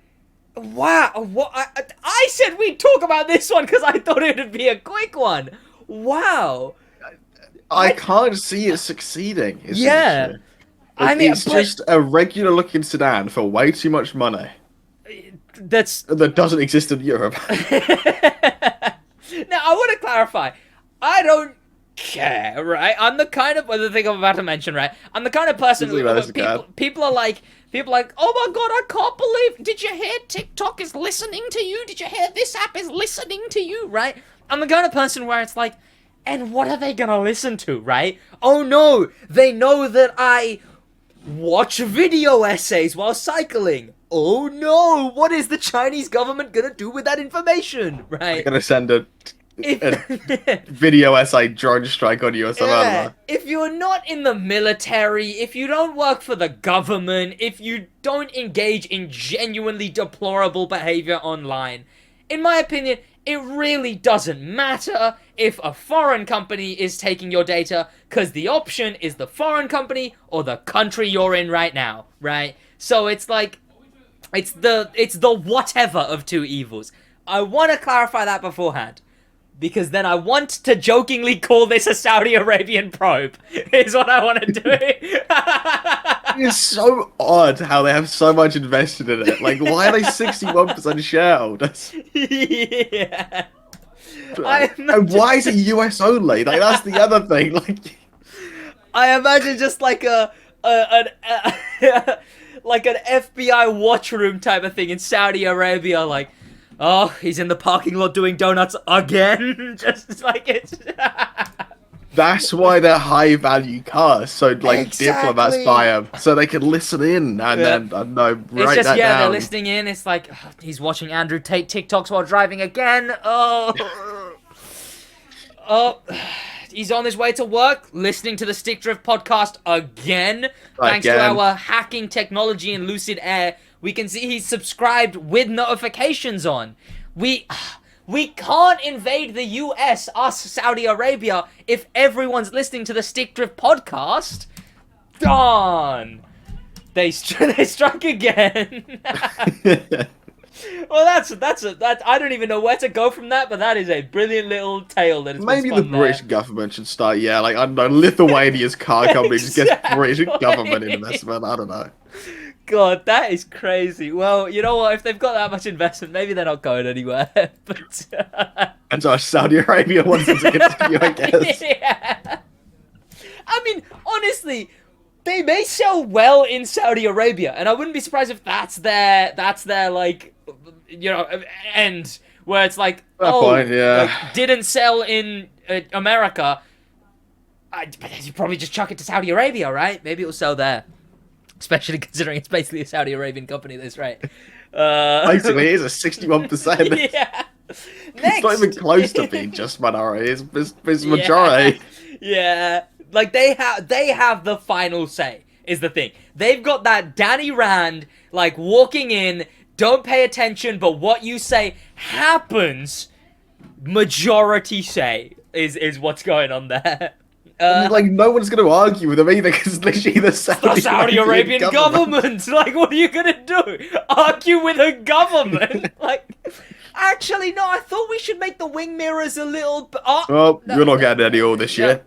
Wow. What I said we'd talk about this one because I thought it would be a quick one. Wow. I can't see it succeeding. Yeah. I mean, it's just a regular looking sedan for way too much money. That doesn't exist in Europe. Now, I want to clarify. I don't care, right? I'm the kind of the thing I'm about to mention, right? I'm the kind of person who people are like, oh my god, I can't believe. Did you hear TikTok is listening to you? Did you hear this app is listening to you? Right? I'm the kind of person where it's like, and what are they gonna listen to, right? Oh no, they know that I watch video essays while cycling. Oh no, what is the Chinese government gonna do with that information, right? They're gonna send a video essay drone strike on you or something. Yeah. If you're not in the military, if you don't work for the government, if you don't engage in genuinely deplorable behavior online, in my opinion, it really doesn't matter if a foreign company is taking your data, because the option is the foreign company or the country you're in right now, right? So it's like, it's the whatever of two evils. I want to clarify that beforehand, because then I want to jokingly call this a Saudi Arabian probe, is what I want to do. It's so odd how they have so much invested in it. Like, why are they 61% shareholders? Yeah. And why is it US only? Like, that's the other thing. Like, I imagine just like like an FBI watch room type of thing in Saudi Arabia, like, oh, he's in the parking lot doing donuts again. Just like it's. that's why they're high value cars. So like diplomats buy them so they can listen in and then write that down. They're listening in. It's like, oh, he's watching Andrew Tate TikToks while driving again. Oh, he's on his way to work, listening to the Stick Drift podcast again. Thanks to our hacking technology in Lucid Air, we can see he's subscribed with notifications on. We can't invade the US, us, Saudi Arabia, if everyone's listening to the Stick Drift podcast. Darn! They struck again. Well, that's I don't even know where to go from that, but that is a brilliant little tale that has maybe been the spun British there. government should start. Yeah, like I don't know, Lithuania's car company just gets British government investment. I don't know. God, that is crazy. Well, you know what? If they've got that much investment, maybe they're not going anywhere. But and so Saudi Arabia wants them to continue, I guess. yeah. I mean, honestly, they may sell well in Saudi Arabia, and I wouldn't be surprised if that's their like, you know, end where it's like, Point, yeah. like, didn't sell in America. You probably just chuck it to Saudi Arabia, right? Maybe it'll sell there. Especially considering it's basically a Saudi Arabian company, that's right. Basically, it is a 61%. Yeah. It's not even close to being just minority. It's majority. Yeah. Like, they have the final say, is the thing. They've got that Danny Rand, like, walking in, don't pay attention, but what you say happens, majority say, is what's going on there. I mean, like, no one's going to argue with them either, because it's literally the Saudi Arabian government. Like, what are you going to do? Argue with a government? Like, actually, no, I thought we should make the wing mirrors a little... well, you're not getting any all this year.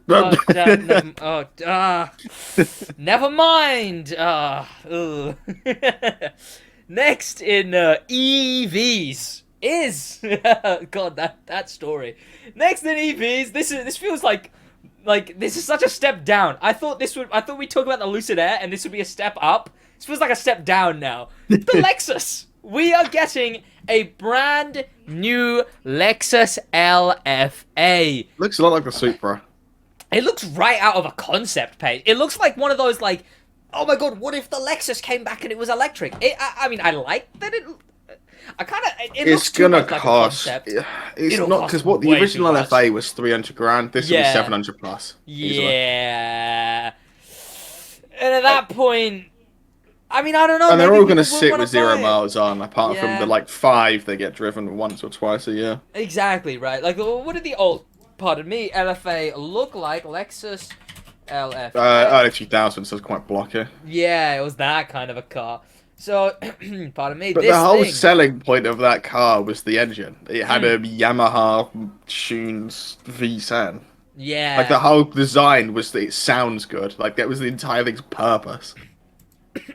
Never mind. Next in EVs is... God, that story. Next in EVs, this feels like this is such a step down. I thought we'd talk about the Lucid Air and this would be a step up. This feels like a step down now. The Lexus. We are getting a brand new Lexus LFA. Looks a lot like the Supra. It looks right out of a concept page. It looks like one of those, like, oh my god, what if the Lexus came back and it was electric? I mean, I like that it... I kind of... It's gonna cost... It's not, because what the original LFA was 300 grand. This will be 700 plus. Yeah. And at that point... I mean, I don't know. And they're all going to sit with 0 miles on, apart from the, like, 5 that get driven once or twice a year. Exactly, right. Like, what did the old, pardon me, LFA look like? Lexus LFA. Early 2000s, so it's quite blocky. Yeah, it was that kind of a car. So, pardon me, but the whole selling point of that car was the engine. It had a Yamaha Tunes V10. Yeah. Like, the whole design was that it sounds good. Like, that was the entire thing's purpose.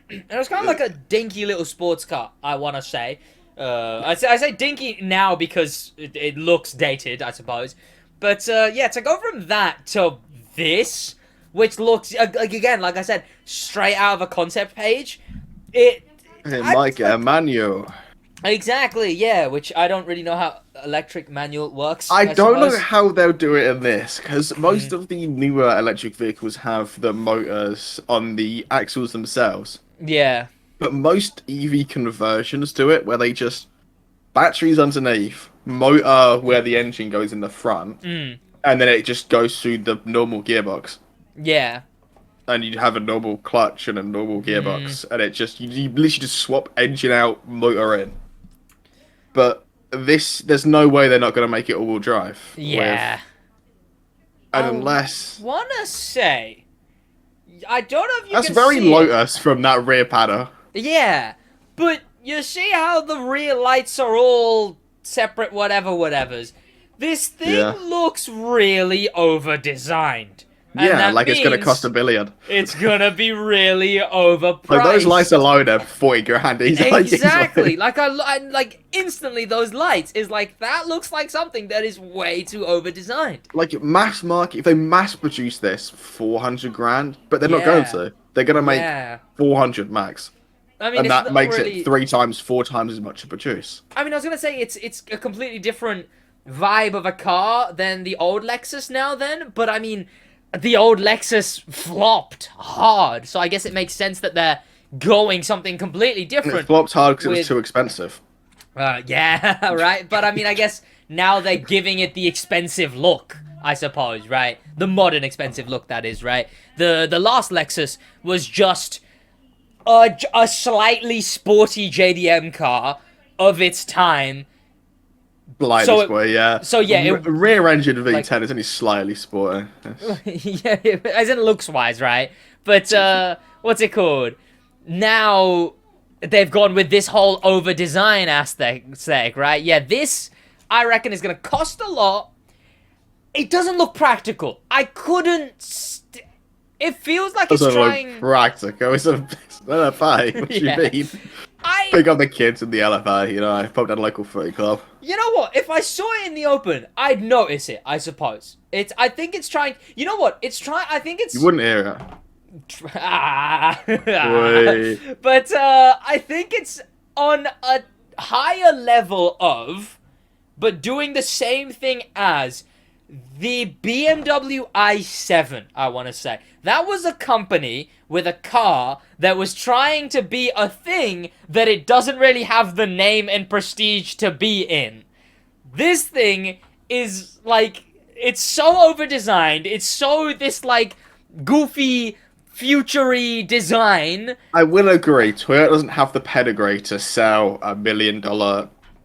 And it was kind of like a dinky little sports car, I want to say. I say dinky now because it looks dated, I suppose. But, yeah, to go from that to this, which looks, like, again, like I said, straight out of a concept page, it might get a manual. Exactly, yeah, which I don't really know how electric manual works. I don't know how they'll do it in this, because most of the newer electric vehicles have the motors on the axles themselves. Yeah. But most EV conversions do it, where they just... batteries underneath, motor where the engine goes in the front, and then it just goes through the normal gearbox. Yeah. And you have a normal clutch and a normal gearbox, and it just... You literally just swap engine out, motor in. But this, there's no way they're not going to make it all-wheel drive. Yeah. And unless... I want to say... I don't know if you That's can very see Lotus from that rear panel. Yeah. But you see how the rear lights are all separate whatevers. This thing looks really over-designed. Yeah, like it's going to cost $1 billion. It's going to be really overpriced. Like those lights alone are 40 grand. Exactly. Like I like instantly those lights is like that looks like something that is way too over-designed. Like mass market, if they mass produce this, 400 grand, but they're not going to. They're going to make 400 max. I mean, and that makes it 3 times, 4 times as much to produce. I mean, I was going to say it's a completely different vibe of a car than the old Lexus now then, but I mean, the old Lexus flopped hard, so I guess it makes sense that they're going something completely different. It flopped hard because it was too expensive. Yeah, right? But I mean, I guess now they're giving it the expensive look, I suppose, right? The modern expensive look, that is, right? The last Lexus was just a slightly sporty JDM car of its time. Blindest way, yeah. So yeah, rear engine V10 is only slightly sporty. Yeah, as in looks wise, right? But what's it called? Now they've gone with this whole over design aesthetic, right? Yeah, this I reckon is gonna cost a lot. It doesn't look practical. I couldn't. It feels like it's trying. Look practical. It's an LFA. What do you mean? Pick up the kids in the LFA, you know, I popped at a local footy club. You know what? If I saw it in the open, I'd notice it, I suppose. I think it's trying... You know what? I think it's... You wouldn't hear it. But, I think it's on a higher level of... But doing the same thing as... the BMW i7, I want to say. That was a company with a car that was trying to be a thing that it doesn't really have the name and prestige to be in. This thing is, like, it's so over-designed. It's so this, like, goofy, futury design. I will agree. Toyota doesn't have the pedigree to sell $1 million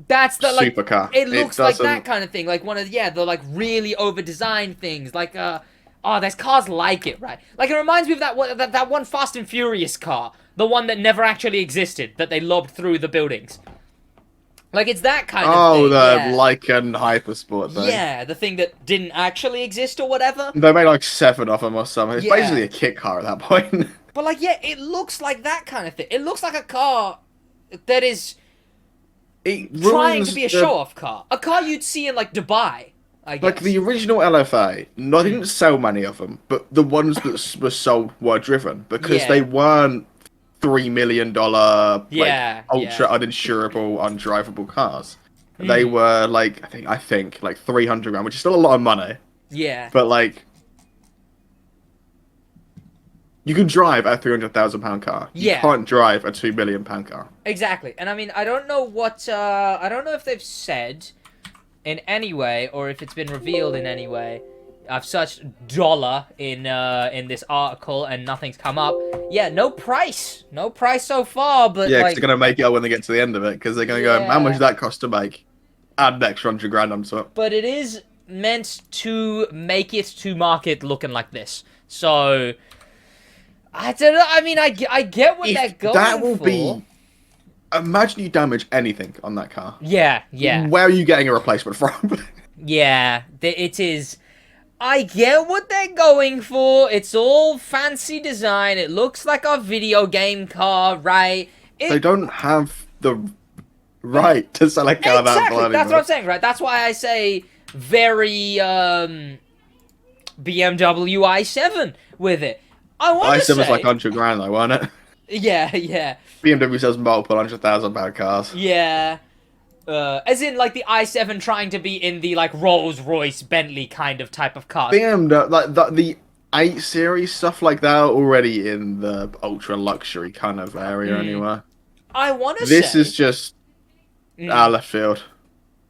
That's the like supercar. it looks like doesn't- that kind of thing, like one of the like really over-designed things, like there's cars like it, right? Like it reminds me of that one Fast and Furious car, the one that never actually existed, that they lobbed through the buildings. Like it's that kind of thing. Oh, the yeah. Lycan Hypersport thing. Yeah, the thing that didn't actually exist or whatever. They made like 7 of them or something. It's Yeah. basically a kit car at that point. But like, yeah, it looks like that kind of thing. It looks like a car that is It trying ruins to be a the- show-off car. A car you'd see in like Dubai, I guess. Like the original LFA, no, they didn't sell many of them, but the ones that were sold were driven because Yeah. they weren't $3 million like Yeah, ultra yeah. uninsurable, undrivable cars. They were like I think like 300 grand, which is still a lot of money, Yeah. but like you can drive a £300,000 car. You Yeah. can't drive a £2 million car. Exactly. And I mean, I don't know what, I don't know if they've said in any way, or if it's been revealed in any way. I've searched dollar in this article and nothing's come up. Yeah, no price. No price so far, but Yeah, because like... they're gonna make it up when they get to the end of it, because they're gonna go, how much Yeah. does that cost to make? Add an extra 100 grand onto it. But it is meant to make it to market looking like this. So... I don't know. I mean, I get what they're going That will for. be. Imagine you damage anything on that car. Yeah, yeah. Where are you getting a replacement from? Yeah, it is. I get what they're going for. It's all fancy design. It looks like a video game car, right? They don't have the right to sell a car that Exactly. bloody That's what I'm much. saying, right? That's why I say very BMW i7 with it. I want to i7 was say, like 100 grand though, wasn't it? yeah, yeah, BMW sells multiple £100,000 cars. yeah. As in, like, the i7 trying to be in the, like, Rolls-Royce, Bentley kind of type of car. BMW, like the 8 Series, stuff like that, are already in the ultra luxury kind of area anyway. I want to say... This is just left field.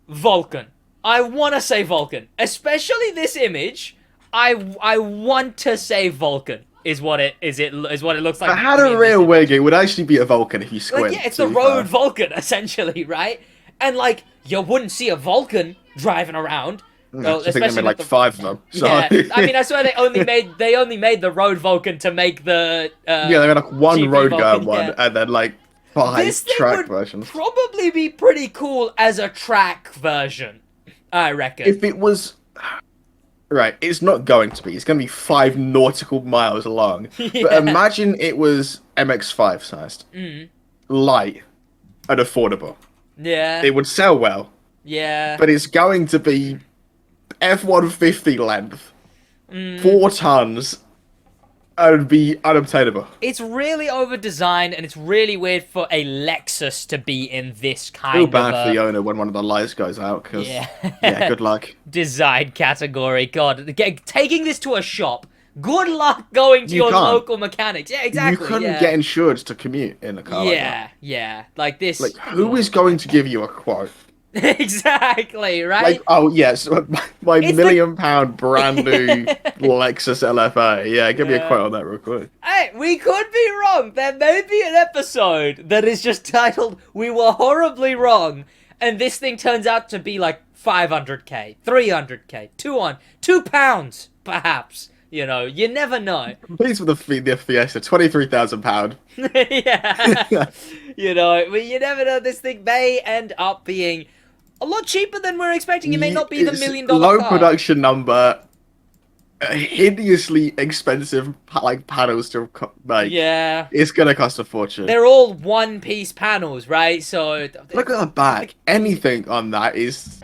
Vulcan. I want to say Vulcan. Especially this image. I want to say Vulcan is what it looks like. If I had to me a in real this image. wig, it would actually be a Vulcan if you squint. Like, yeah, it's to the be road fair. Vulcan, essentially, right? And, like, you wouldn't see a Vulcan driving around. Well, I think they especially made like with the- 5 of them. So. Yeah, I mean, I swear they only made the road Vulcan to make the yeah, they made like one GP road Vulcan, guard one, yeah. and then like 5 This thing track would versions. probably be pretty cool as a track version, I reckon. If it was right, it's not going to be. It's going to be 5 nautical miles long. But Yeah. imagine it was MX-5 sized, light, and affordable. Yeah, It would sell well, yeah. but it's going to be F-150 length, 4 tons, and be unobtainable. It's really over-designed, and it's really weird for a Lexus to be in this kind Feel of bad for the owner when one of the lights goes out, because Yeah. yeah, good luck. design category. God, taking this to a shop. Good luck going to You your can't. local mechanics. Yeah, exactly. You couldn't yeah. get insured to commute in a car like that. Yeah, yeah. Like this. Like, who is going to give you a quote? exactly, right? Like, oh yes, my It's £1 million brand new Lexus LFA. Yeah, give me a quote on that real quick. Hey, we could be wrong. There may be an episode that is just titled "We Were Horribly Wrong," and this thing turns out to be like 500k, 300k, £2, perhaps. You know, you never know. Please for the Fiesta, £23,000. yeah. You know, but you never know. This thing may end up being a lot cheaper than we're expecting. It may not be the $1 million low car. production number, hideously expensive like panels to make. Yeah. It's gonna cost a fortune. They're all one-piece panels, right? So Look at the back. Anything on that is.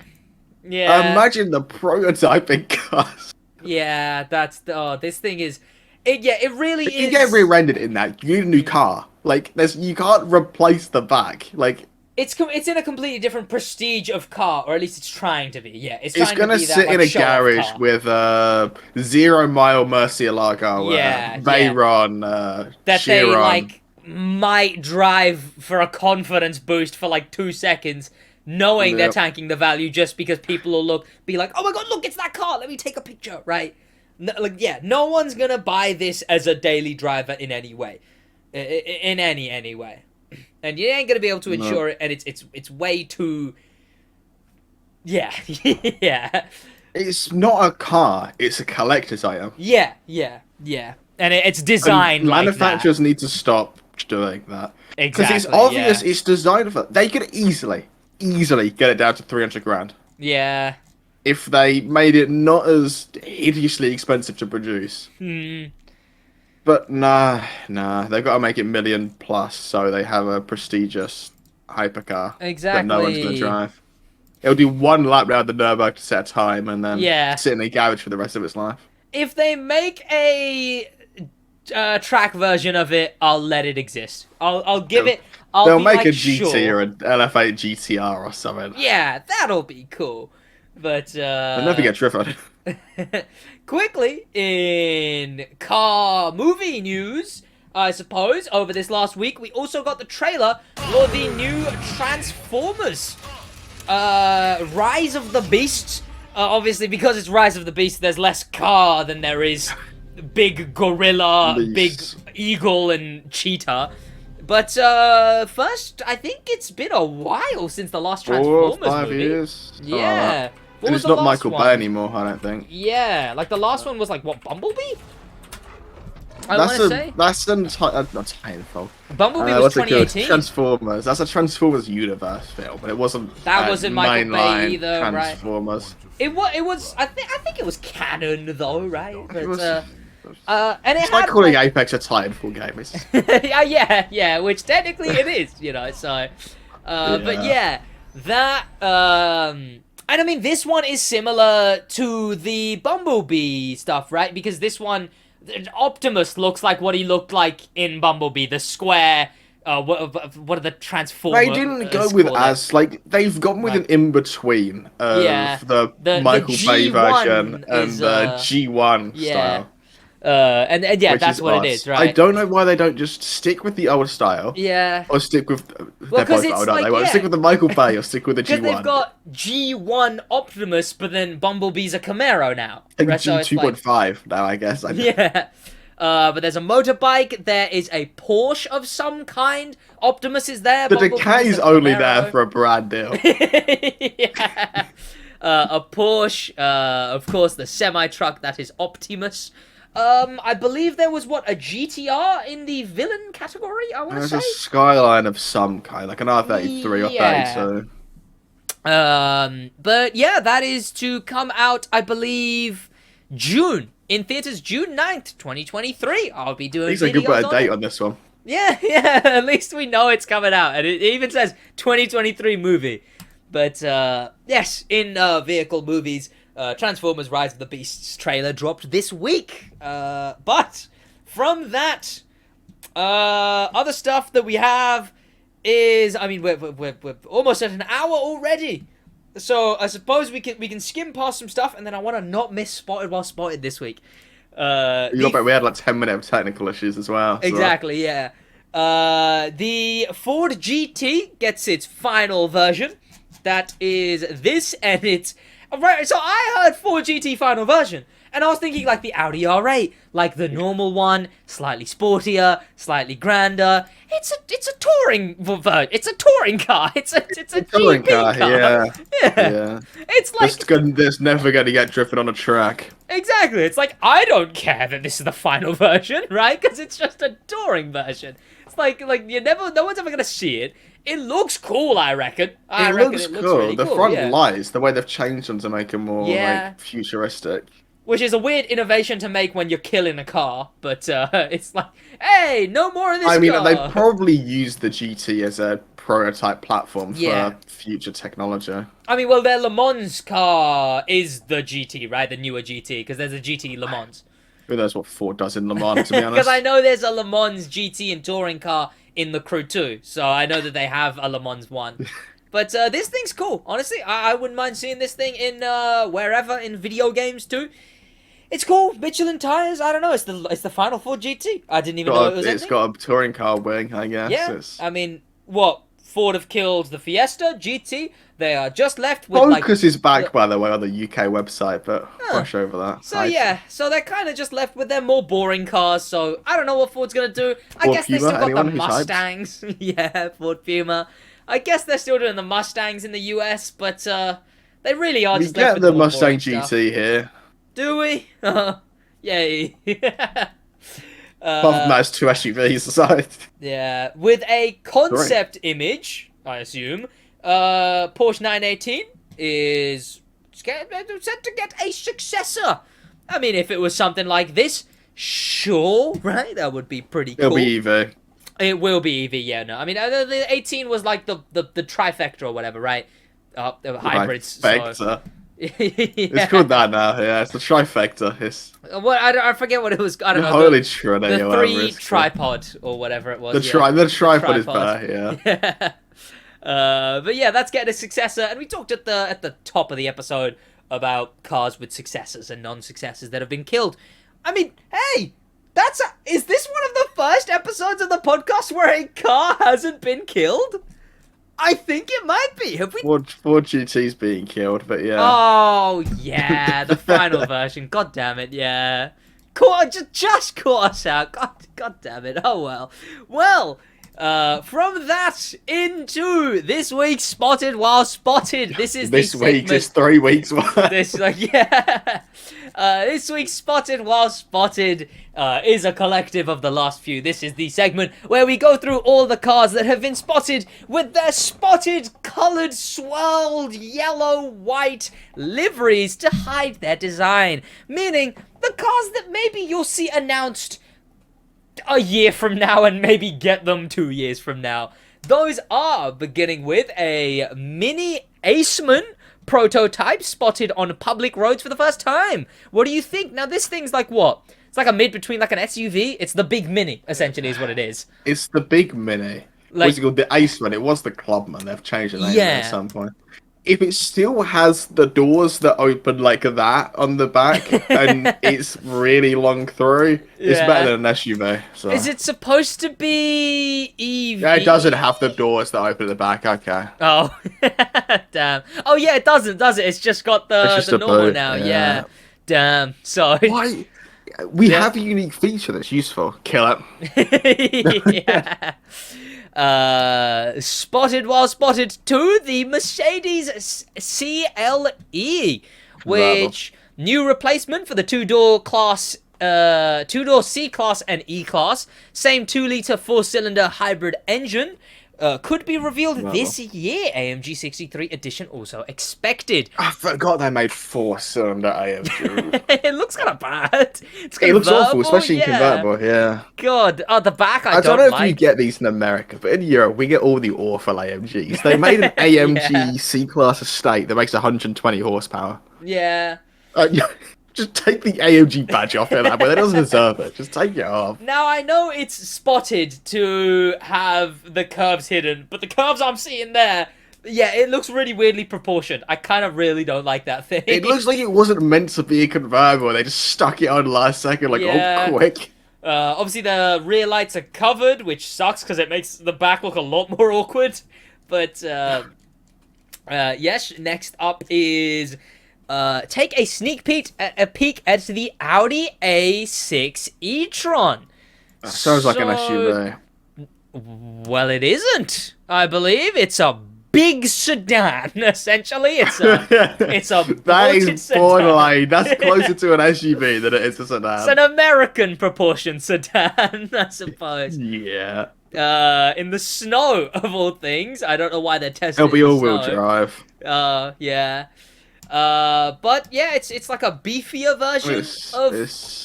yeah. Imagine the prototyping cost. Yeah, this thing is it really If is. you get rear-ended in that, you need a new car. Like, you can't replace the back. Like, It's in a completely different prestige of car, or at least it's trying to be. Yeah, it's it's trying gonna to be that, sit like, in a show-off garage car. with 0-mile Murcielago, Yeah, Veyron, that they Chiron. like might drive for a confidence boost for like 2 seconds, knowing they're Yep. tanking the value just because people will be like, oh my god, look, it's that car, let me take a picture, right? no one's gonna buy this as a daily driver in any way, in any way, and you ain't gonna be able to insure it, and it's way too. Yeah, yeah. It's not a car; it's a collector's item. Yeah, and it's designed. And like manufacturers that. need to stop doing that Exactly, because it's obvious it's designed for. They could easily get it down to 300 grand. Yeah. If they made it not as hideously expensive to produce. But nah, they've got to make it million plus so they have a prestigious hypercar that no one's going to drive. It'll do one lap round the Nürburgring to set a time and then sit in a garage for the rest of its life. If they make a track version of it, I'll let it exist. I'll give it. They'll make a GT or an LFA GTR or something. Yeah, that'll be cool. But they'll never get driven. Quickly, in car movie news, I suppose, over this last week, we also got the trailer for the new Transformers. Rise of the Beast. Obviously, because it's Rise of the Beast, there's less car than there is big gorilla, big eagle, and cheetah. But first, I think it's been a while since the last Transformers 4 or 5 movie. years. Yeah. And it's not Michael Bay anymore, I don't think. Yeah, like the last one was like, what, Bumblebee? That's not Titanfall. Bumblebee was 2018. Transformers. That's a Transformers universe film, but it wasn't. That wasn't Michael Bay either, Transformers. Right? It was. I think it was canon though, right? But, it was, and it's like calling Apex a Titanfall game. yeah, which technically it is, you know. So, but yeah, that. And I mean, this one is similar to the Bumblebee stuff, right? Because this one, Optimus looks like what he looked like in Bumblebee, the square. What are the Transformers? They didn't go with as like they've gone with an in between of the Michael Bay version and the G1 style. And yeah, that's what it is, right? I don't know why they don't just stick with the old style. Yeah. Or stick with. They're both old, aren't they? Well, stick with the Michael Bay or stick with the G1. Because they've got G1 Optimus, but then Bumblebee's a Camaro now. And G2.5 now, I guess. Yeah. But there's a motorbike. There is a Porsche of some kind. Optimus is there. The Decay's only there for a brand deal. Yeah. A Porsche. Of course, the semi-truck that is Optimus. I believe there was, a GTR in the villain category, I want to say? There's a Skyline of some kind, like an R33 or 32. But yeah, that is to come out, I believe, June. In theaters, June 9th, 2023. I'll be doing He's a good bit of date on this one. Yeah, at least we know it's coming out. And it even says 2023 movie. But, yes, in vehicle movies, Transformers Rise of the Beasts trailer dropped this week. But from that, other stuff that we have is, I mean, we're almost at an hour already. So I suppose we can skim past some stuff, and then I want to not miss Spotted While Spotted this week. We had like 10 minutes of technical issues as well. So. Exactly, yeah. The Ford GT gets its final version. That is this, and it's... Right, so I heard Ford GT final version, and I was thinking like the Audi R8, like the normal one, slightly sportier, slightly grander. It's a touring version. It's a touring car. It's a touring GP car. Yeah. It's like there's never going to get driven on a track. Exactly. It's like I don't care that this is the final version, right? Because it's just a touring version. It's like no one's ever gonna see it. It looks cool, I reckon. It looks cool. Really the front lights, the way they've changed them to make them more like futuristic. Which is a weird innovation to make when you're killing a car, but it's like, hey, no more of this. I mean, car. they probably used the GT as a prototype platform for future technology. I mean, well, their Le Mans car is the GT, right? The newer GT, because there's a GT Le Mans. Who knows what Ford does in Le Mans, to be honest. Because I know there's a Le Mans GT and touring car in the Crew 2, so I know that they have a Le Mans 1. But this thing's cool. Honestly, I wouldn't mind seeing this thing in wherever, in video games too. It's cool. Michelin tires. I don't know. It's the final Ford GT. I didn't even know it was. It's got a touring car wing, I guess. Yeah. I mean, what? Ford have killed the Fiesta GT. They are just left with Focus is back, by the way, on the UK website, but brush over that. So yeah, so they're kind of just left with their more boring cars. So I don't know what Ford's gonna do. I Ford guess they Puma, still got anyone the who types? Mustangs. Yeah, Ford Puma. I guess they're still doing the Mustangs in the US, but they really are We just left get with the more Mustang boring stuff. GT here. Do we? Yay. Apart from that, it's two SUVs aside. Yeah, with a concept image, I assume, Porsche 918 is set to get a successor. I mean, if it was something like this, sure, right? That would be pretty cool. It'll be EV. It will be EV, yeah, no. I mean, the 18 was like the trifecta or whatever, right? The hybrids. Trifecta. So. Yeah. It's called that now, yeah. It's the trifecta. It's What I forget what it was. I don't know. Holy Trinity. The three tripod or whatever it was. The tripod is better, yeah. But yeah, that's getting a successor, and we talked at the top of the episode about cars with successors and non-successors that have been killed. I mean, hey, is this one of the first episodes of the podcast where a car hasn't been killed? I think it might be. Have we? Ford GT's being killed, but yeah. Oh yeah, the final version. God damn it, yeah. Just caught us out. God damn it. Oh well. Well. From that into this week's Spotted While Spotted. This is this the week, segment. just 3 weeks worth. This week's Spotted While Spotted is a collective of the last few. This is the segment where we go through all the cars that have been spotted with their spotted, coloured, swirled, yellow, white liveries to hide their design. Meaning, the cars that maybe you'll see announced a year from now and maybe get them 2 years from now. Those are beginning with a mini Aceman prototype spotted on public roads for the first time. What do you think? Now this thing's like what? It's like a mid between like an SUV. It's the big mini, essentially, is what it is. It's the big mini. What's it called? The Aceman. It was the Clubman. They've changed the name at some point. If it still has the doors that open like that on the back and it's really long through, it's better than an SUV. So. Is it supposed to be EV? Yeah, it doesn't have the doors that open at the back. Okay. Oh, damn. Oh yeah, it doesn't, does it? It's just got the normal boot now. Yeah. Damn. Sorry. Why? We have a unique feature that's useful. Kill it. Yeah. Spotted while spotted to the Mercedes CLE, which new replacement for the two-door C-Class and E-Class, same 2-litre 4-cylinder hybrid engine, could be revealed this year. AMG 63 edition also expected. I forgot they made 4-cylinder AMG. It looks kind of bad. It looks awful, especially in convertible, yeah. God, the back I don't know like. if you get these in America, but in Europe we get all the awful AMGs. They made an AMG C-Class estate that makes 120 horsepower. Yeah. Just take the AMG badge off it, but it doesn't deserve it. Just take it off. Now, I know it's spotted to have the curves hidden, but the curves I'm seeing there, yeah, it looks really weirdly proportioned. I kind of really don't like that thing. It looks like it wasn't meant to be a convertible. They just stuck it on last second, like, oh, quick. Obviously, the rear lights are covered, which sucks because it makes the back look a lot more awkward. But, yes, next up is... take a sneak peek at the Audi A6 E Tron. Sounds like an SUV. Well, it isn't. I believe it's a big sedan. Essentially, it's a that is borderline. That's closer to an SUV than it is a sedan. It's an American proportioned sedan, I suppose. Yeah. In the snow of all things. I don't know why they're testing. It'll be all-wheel drive. Yeah. But yeah, it's like a beefier version of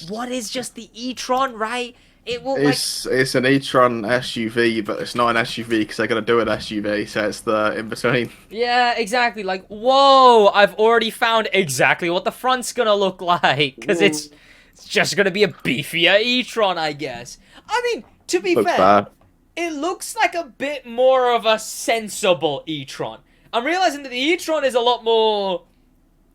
what is just the e-tron, right? It will. It's an e-tron SUV, but it's not an SUV because they're gonna do an SUV, so it's the in between. Yeah, exactly. Like, whoa! I've already found exactly what the front's gonna look like because it's just gonna be a beefier e-tron, I guess. I mean, to be fair, it looks like a bit more of a sensible e-tron. I'm realizing that the e-tron is a lot more.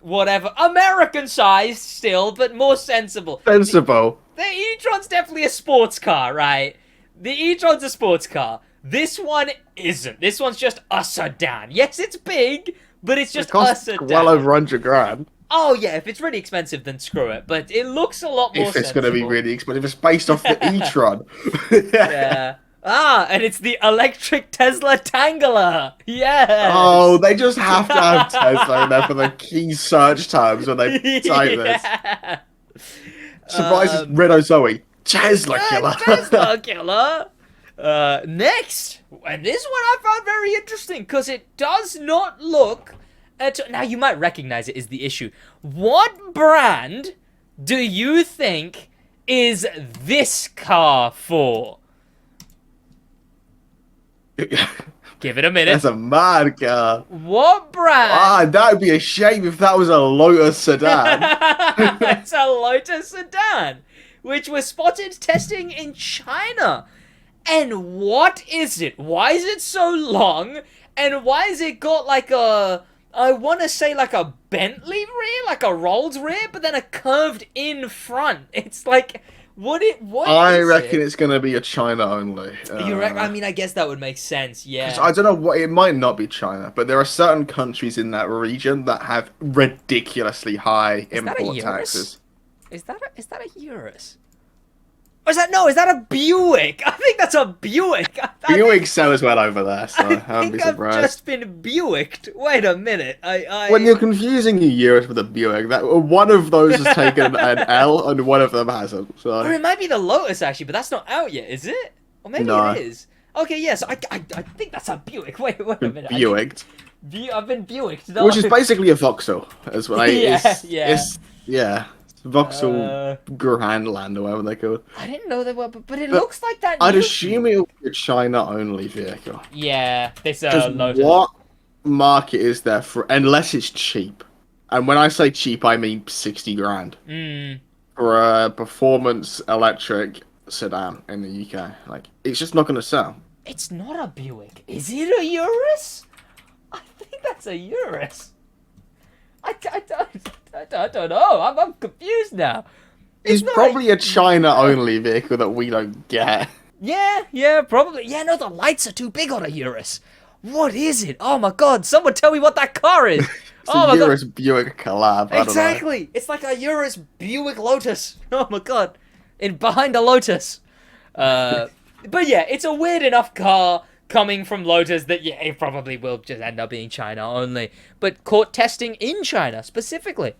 Whatever. American-sized still, but more sensible. Sensible. The e-tron's definitely a sports car, right? The e-tron's a sports car. This one isn't. This one's just a sedan. Yes, it's big, but it's just It costs a sedan. well over 100 grand. Oh yeah, if it's really expensive, then screw it. But it looks a lot more If it's going to be sensible. really expensive, it's based off the e-tron. Yeah. Ah, and it's the electric Tesla Tangler. Yeah. Oh, they just have to have Tesla in there for the key search terms when they type this. Surprise is Renault Zoe. Tesla killer. Tesla killer. Next, and this one I found very interesting because it does not look. Now you might recognize it is the issue. What brand do you think is this car for? Give it a minute. That's a mad car. What brand? Ah, that would be a shame if that was a Lotus sedan. It's a Lotus sedan, which was spotted testing in China. And what is it? Why is it so long? And why has it got like a, I want to say like a Bentley rear, like a Rolls rear, but then a curved in front? It's like, what I is reckon it? it's going to be a China only. You reckon? I mean, I guess that would make sense, yeah. I don't know what, it might not be China, but there are certain countries in that region that have ridiculously high Is that a import Urus? taxes. Is that a Urus? Or is that a Buick? I think that's a Buick. Buick sell as well over there, so I I wouldn't think be I've surprised. just been Buicked. Wait a minute. When you're confusing a Urus with a Buick, that one of those has taken an L and one of them hasn't. Or So it might be the Lotus actually, but that's not out yet, is it? Or maybe No. it is. Okay, yes, I think that's a Buick. Wait a minute. Buicked, I've been Buicked. No. which is basically a Vauxhall as well. Yeah. Vauxhall Grand Land or whatever they call it. I didn't know they were, but it looks like that. I'd new- assume it'll be a China only vehicle. Yeah, this Because Lotus. what market is there for, unless it's cheap? And when I say cheap, I mean 60 grand for a performance electric sedan in the UK. Like, it's just not going to sell. It's not a Buick. Is it a Urus? I think that's a Urus. I don't know. I'm confused now. It's not probably a China only vehicle that we don't get. Yeah, probably. Yeah, no, the lights are too big on a Urus. What is it? Oh my god, someone tell me what that car is. It's Oh a my god. Urus Buick collab. I don't know. Exactly. It's like a Urus Buick Lotus. Oh my god. Behind a Lotus. But yeah, it's a weird enough car coming from Lotus that, yeah, it probably will just end up being China only. But caught testing in China, specifically.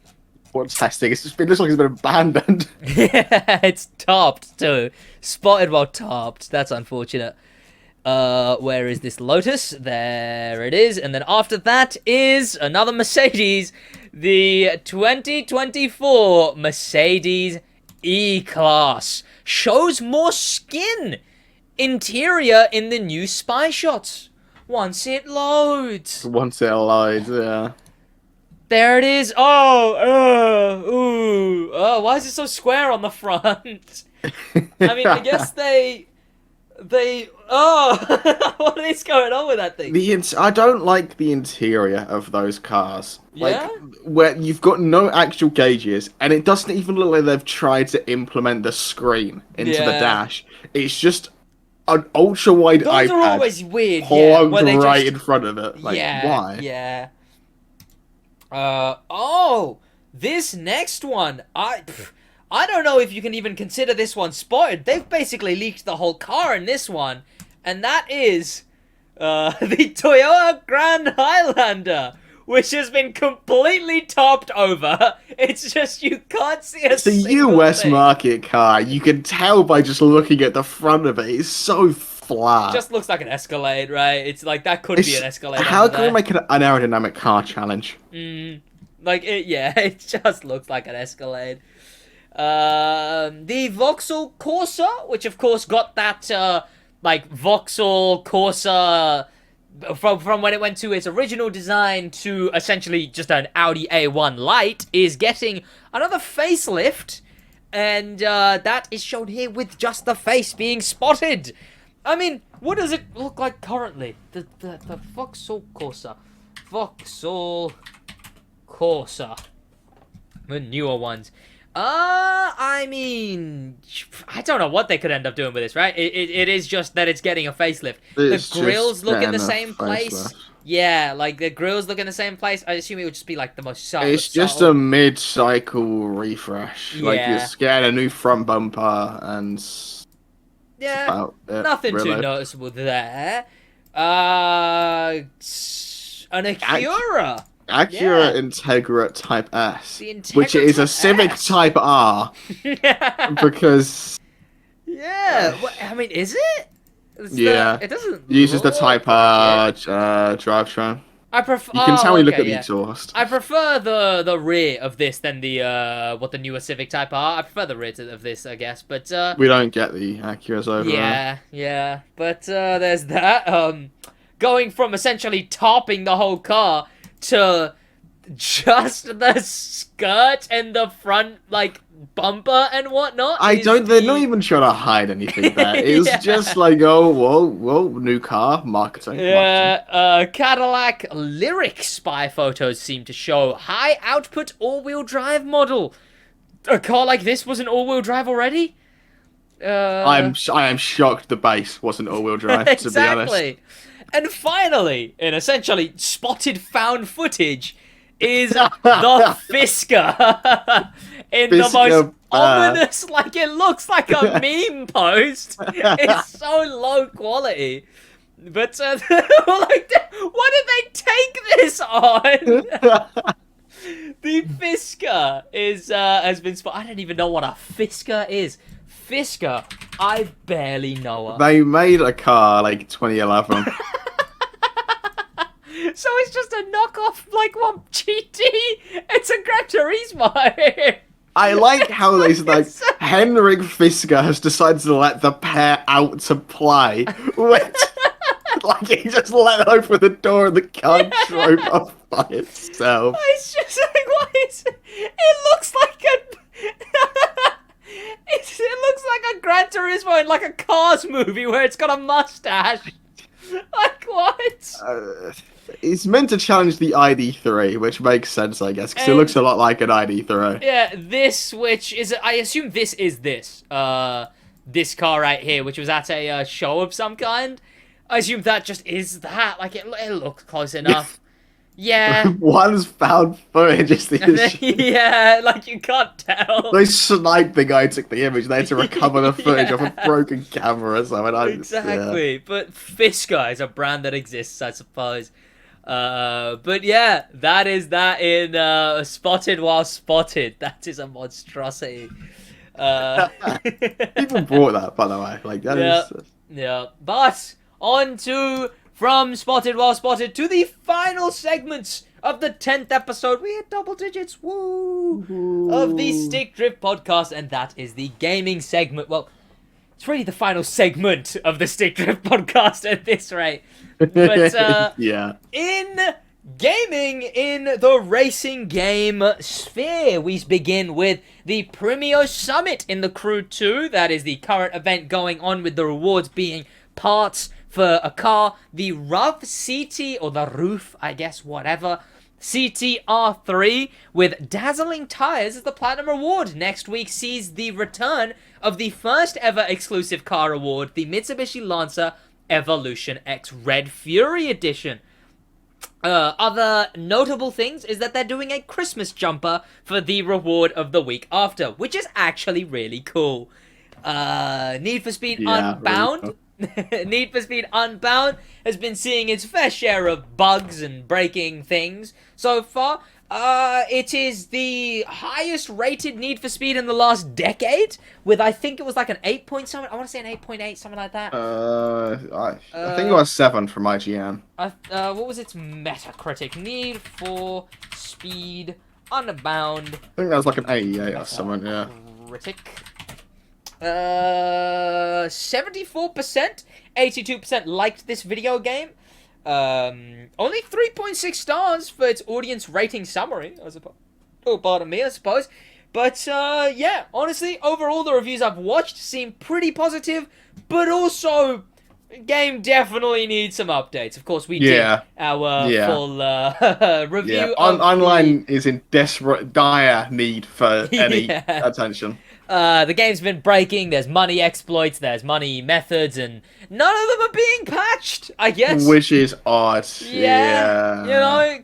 What's testing? It looks like it's been abandoned. Yeah, it's topped too. Spotted while topped. That's unfortunate. Where is this Lotus? There it is. And then after that is another Mercedes. The 2024 Mercedes E-Class. Shows more skin. Interior in the new spy shots. Once it loads. Once it lies, yeah. There it is. Why is it so square on the front? I mean, I guess they, what is going on with that thing? I don't like the interior of those cars. Yeah? Like, where you've got no actual gauges, and it doesn't even look like they've tried to implement the screen into the Yeah. dash. It's just an ultra-wide Those iPad are always weird, plugged where they right just- in front of it. Like, why? Yeah. This next one, I don't know if you can even consider this one spotted. They've basically leaked the whole car in this one, and that is the Toyota Grand Highlander, which has been completely topped over. It's just you can't see a It's a single US thing. market car. You can tell by just looking at the front of it. It's so flat. Just looks like an Escalade, right? It's like that could be an Escalade. How under can we there. make an aerodynamic car challenge? Like, it just looks like an Escalade. The Vauxhall Corsa, which of course got that, Vauxhall Corsa from when it went to its original design to essentially just an Audi A1 Light, is getting another facelift. And that is shown here with just the face being spotted. I mean, what does it look like currently? The Vauxhall Corsa. Vauxhall Corsa. The newer ones. I mean, I don't know what they could end up doing with this, right? It is just that it's getting a facelift. It's The grills just look in the getting a same place. facelift. Yeah, like the grills look in the same place. I assume it would just be like the most subtle. It's just a mid-cycle refresh. Like, Yeah. you're getting a new front bumper and yeah, about it, nothing too really. noticeable there. An Acura. Acura Yeah. Integra Type S, The Integra which is a Type Civic S. Type R, because Yeah, I mean, is it? It doesn't. uses the look Type like R it. drivetrain. I prefer. You can tell when you look okay, at the yeah. exhaust. I prefer the rear of this than the what the newer Civic Type are. I prefer the rear of this, I guess. But We don't get the Acuras over there. yeah. But there's that. Going from essentially topping the whole car to just the skirt and the front like bumper and whatnot. They're not even trying to hide anything there. It's Yeah. just like, oh, whoa, new car, marketing. Yeah, Cadillac Lyriq spy photos seem to show high output all-wheel drive model. A car like this was an all-wheel drive already? I am shocked the base wasn't all-wheel drive, to be honest. Exactly. And finally, in essentially spotted found footage, is the Fisker. In the most Fisker, ominous, like it looks like a meme post. It's so low quality. But like, what did they take this on? The Fisker has been spotted. I don't even know what a Fisker is. Fisker, I barely know her. They made a car like 2011. So it's just a knockoff, like one GT. It's a Gran Turismo. I like how they like Henrik Fisker has decided to let the pair out to play. Which, like he just let open the door and the car drove off by itself. It's just like, what is it? Looks like a. It looks like a Gran Turismo in like a Cars movie where it's got a mustache. Like what? It's meant to challenge the ID3, which makes sense, I guess, because it And- looks a lot like an ID3. Yeah, this, which is, I assume this is this this car right here, which was at a show of some kind. I assume that just is that. Like it looks close enough. Yeah. One's found footage is the issue. Yeah, like you can't tell. They sniped the guy who took the image. They had to recover the footage off a broken camera or something. Exactly, but Fisker is a brand that exists, I suppose. But yeah, that is that in Spotted While Spotted. That is a monstrosity. People brought that, by the way. Like that is. Yeah. But on to from Spotted While Spotted to the final segments of the 10th episode. We hit double digits, woo! Of the Stick Drift podcast, and that is the gaming segment. Well, it's really the final segment of the Stick Drift podcast at this rate. But yeah. in gaming, in the racing game sphere, we begin with the Premio Summit in the Crew 2. That is the current event going on, with the rewards being parts for a car, the RUV CT, or the roof, I guess, whatever, CTR3, with dazzling tires as the Platinum Award. Next week sees the return of the first ever exclusive car award, the Mitsubishi Lancer Evolution X Red Fury Edition. Other notable things is that they're doing a Christmas jumper for the reward of the week after, which is actually really cool. Need for Speed Unbound. Really cool. Need for Speed Unbound has been seeing its fair share of bugs and breaking things so far. It is the highest rated Need for Speed in the last decade, with I think it was like an 8 point something. I want to say an 8.8, something like that. I think it was 7 from IGN. What was its Metacritic? Need for Speed Unbound. I think that was like an 88 or something, yeah. Critic. 74%, 82% liked this video game. Only 3.6 stars for its audience rating summary, I suppose. Oh, pardon me, I suppose. But, yeah, honestly, overall, the reviews I've watched seem pretty positive, but also game definitely needs some updates. Of course, we did our full review. Yeah. Of Online is in dire need for any attention. The game's been breaking. There's money exploits. There's money methods, and none of them are being patched. I guess, which is odd. Yeah. You know,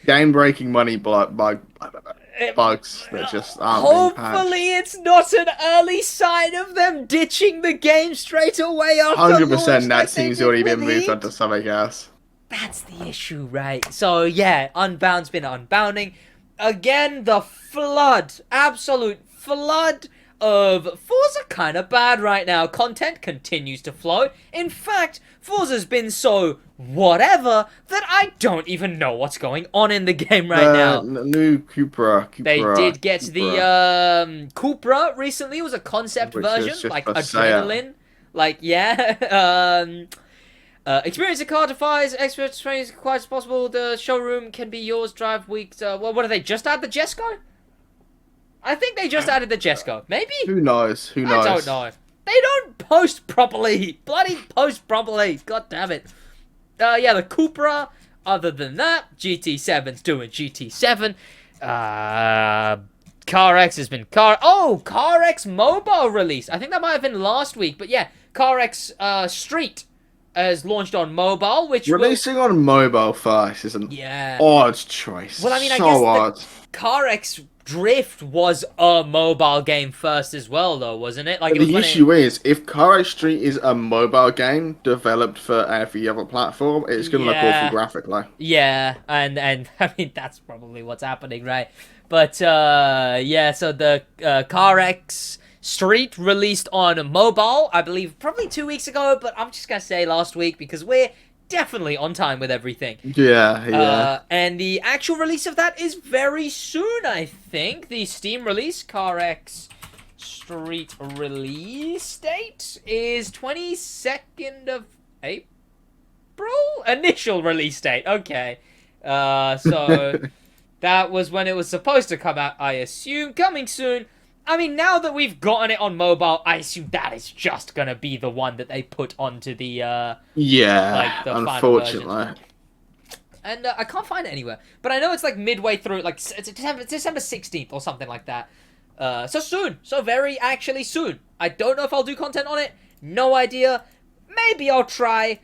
game-breaking money bugs that just aren't hopefully it's not an early sign of them ditching the game straight away after 100% that seems already been moved onto something else. That's the issue, right? So yeah, Unbound's been unbounding. Again, the absolute flood of Forza kind of bad right now. Content continues to flow. In fact, Forza's been so whatever that I don't even know what's going on in the game right now. New Cupra. They did get the Cupra recently. It was a concept version, like Adrenaline. Like, experience the car defies expert training as quiet as possible. The showroom can be yours. Drive weeks. What do they just add the Jesco? I think they just added the Jesco. Maybe? Who knows? I don't know. They don't post properly. Bloody post properly. God damn it. The Cupra. Other than that, GT7's doing GT7. CarX has been CarX Mobile release. I think that might have been last week. But yeah, CarX Street has launched on mobile, which releasing on mobile first is an odd choice. Well, I mean, I guess the CarX Drift was a mobile game first as well, though, wasn't it? Like, the issue is, if CarX Street is a mobile game developed for every other platform, it's going to look awful graphically. Yeah, and I mean, that's probably what's happening, right? But, so the CarX Street released on mobile, I believe, probably 2 weeks ago, but I'm just going to say last week because we're definitely on time with everything. And the actual release of that is very soon, I think. The Steam release, CarX Street release date is 22nd of April? Initial release date, okay. So that was when it was supposed to come out, I assume. Coming soon. I mean, now that we've gotten it on mobile, I assume that is just going to be the one that they put onto the, the unfortunately. And I can't find it anywhere. But I know it's like midway through, like it's December 16th or something like that. So soon. So very actually soon. I don't know if I'll do content on it. No idea. Maybe I'll try.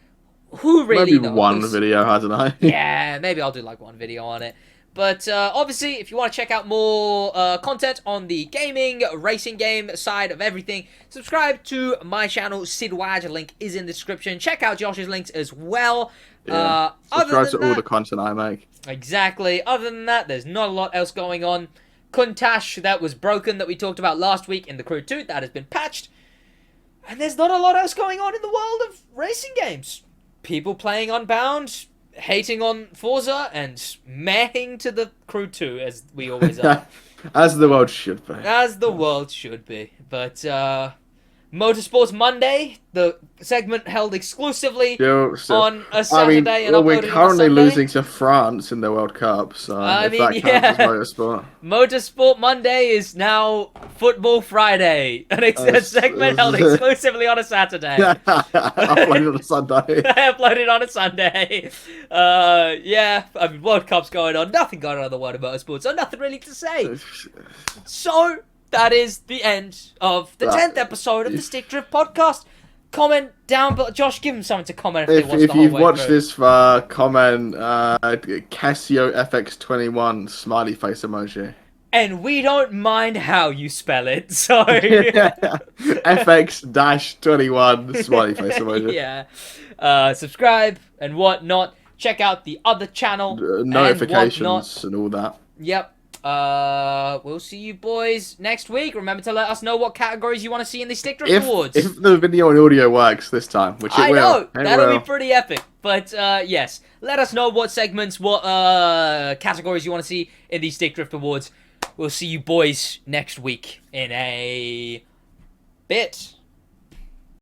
Who really knows? Maybe one video, hasn't I? Yeah, maybe I'll do like one video on it. But obviously, if you want to check out more content on the gaming, racing game side of everything, subscribe to my channel, SidWaj. Link is in the description. Check out Josh's links as well. Subscribe to all the content I make. Exactly. Other than that, there's not a lot else going on. Countach, that was broken, that we talked about last week in the Crew 2, that has been patched. And there's not a lot else going on in the world of racing games. People playing Unbound, hating on Forza, and mehing to the Crew 2, as we always are. As the world should be. As the world should be. But, Motorsports Monday, the segment held exclusively on a Saturday and uploaded we're currently losing to France in the World Cup, so that counts as motorsport. Motorsport Monday is now Football Friday, and it's a segment held exclusively on a Saturday. Uploaded on a Sunday. Uploaded on a Sunday. I mean, World Cup's going on. Nothing going on in the world of motorsport, so nothing really to say. So that is the end of the 10th episode of the Stick Drift podcast. Comment down below. Josh, give him something to comment if you've watched this far. Comment Casio FX21 smiley face emoji. And we don't mind how you spell it, so FX-21 smiley face emoji. Yeah. Subscribe and whatnot. Check out the other channel. Notifications and all that. Yep. We'll see you boys next week. Remember to let us know what categories you want to see in the Stick Drift Awards. If the video and audio works this time, which it will. I know, that'll be pretty epic. But, yes, let us know what segments, what categories you want to see in the Stick Drift Awards. We'll see you boys next week in a bit.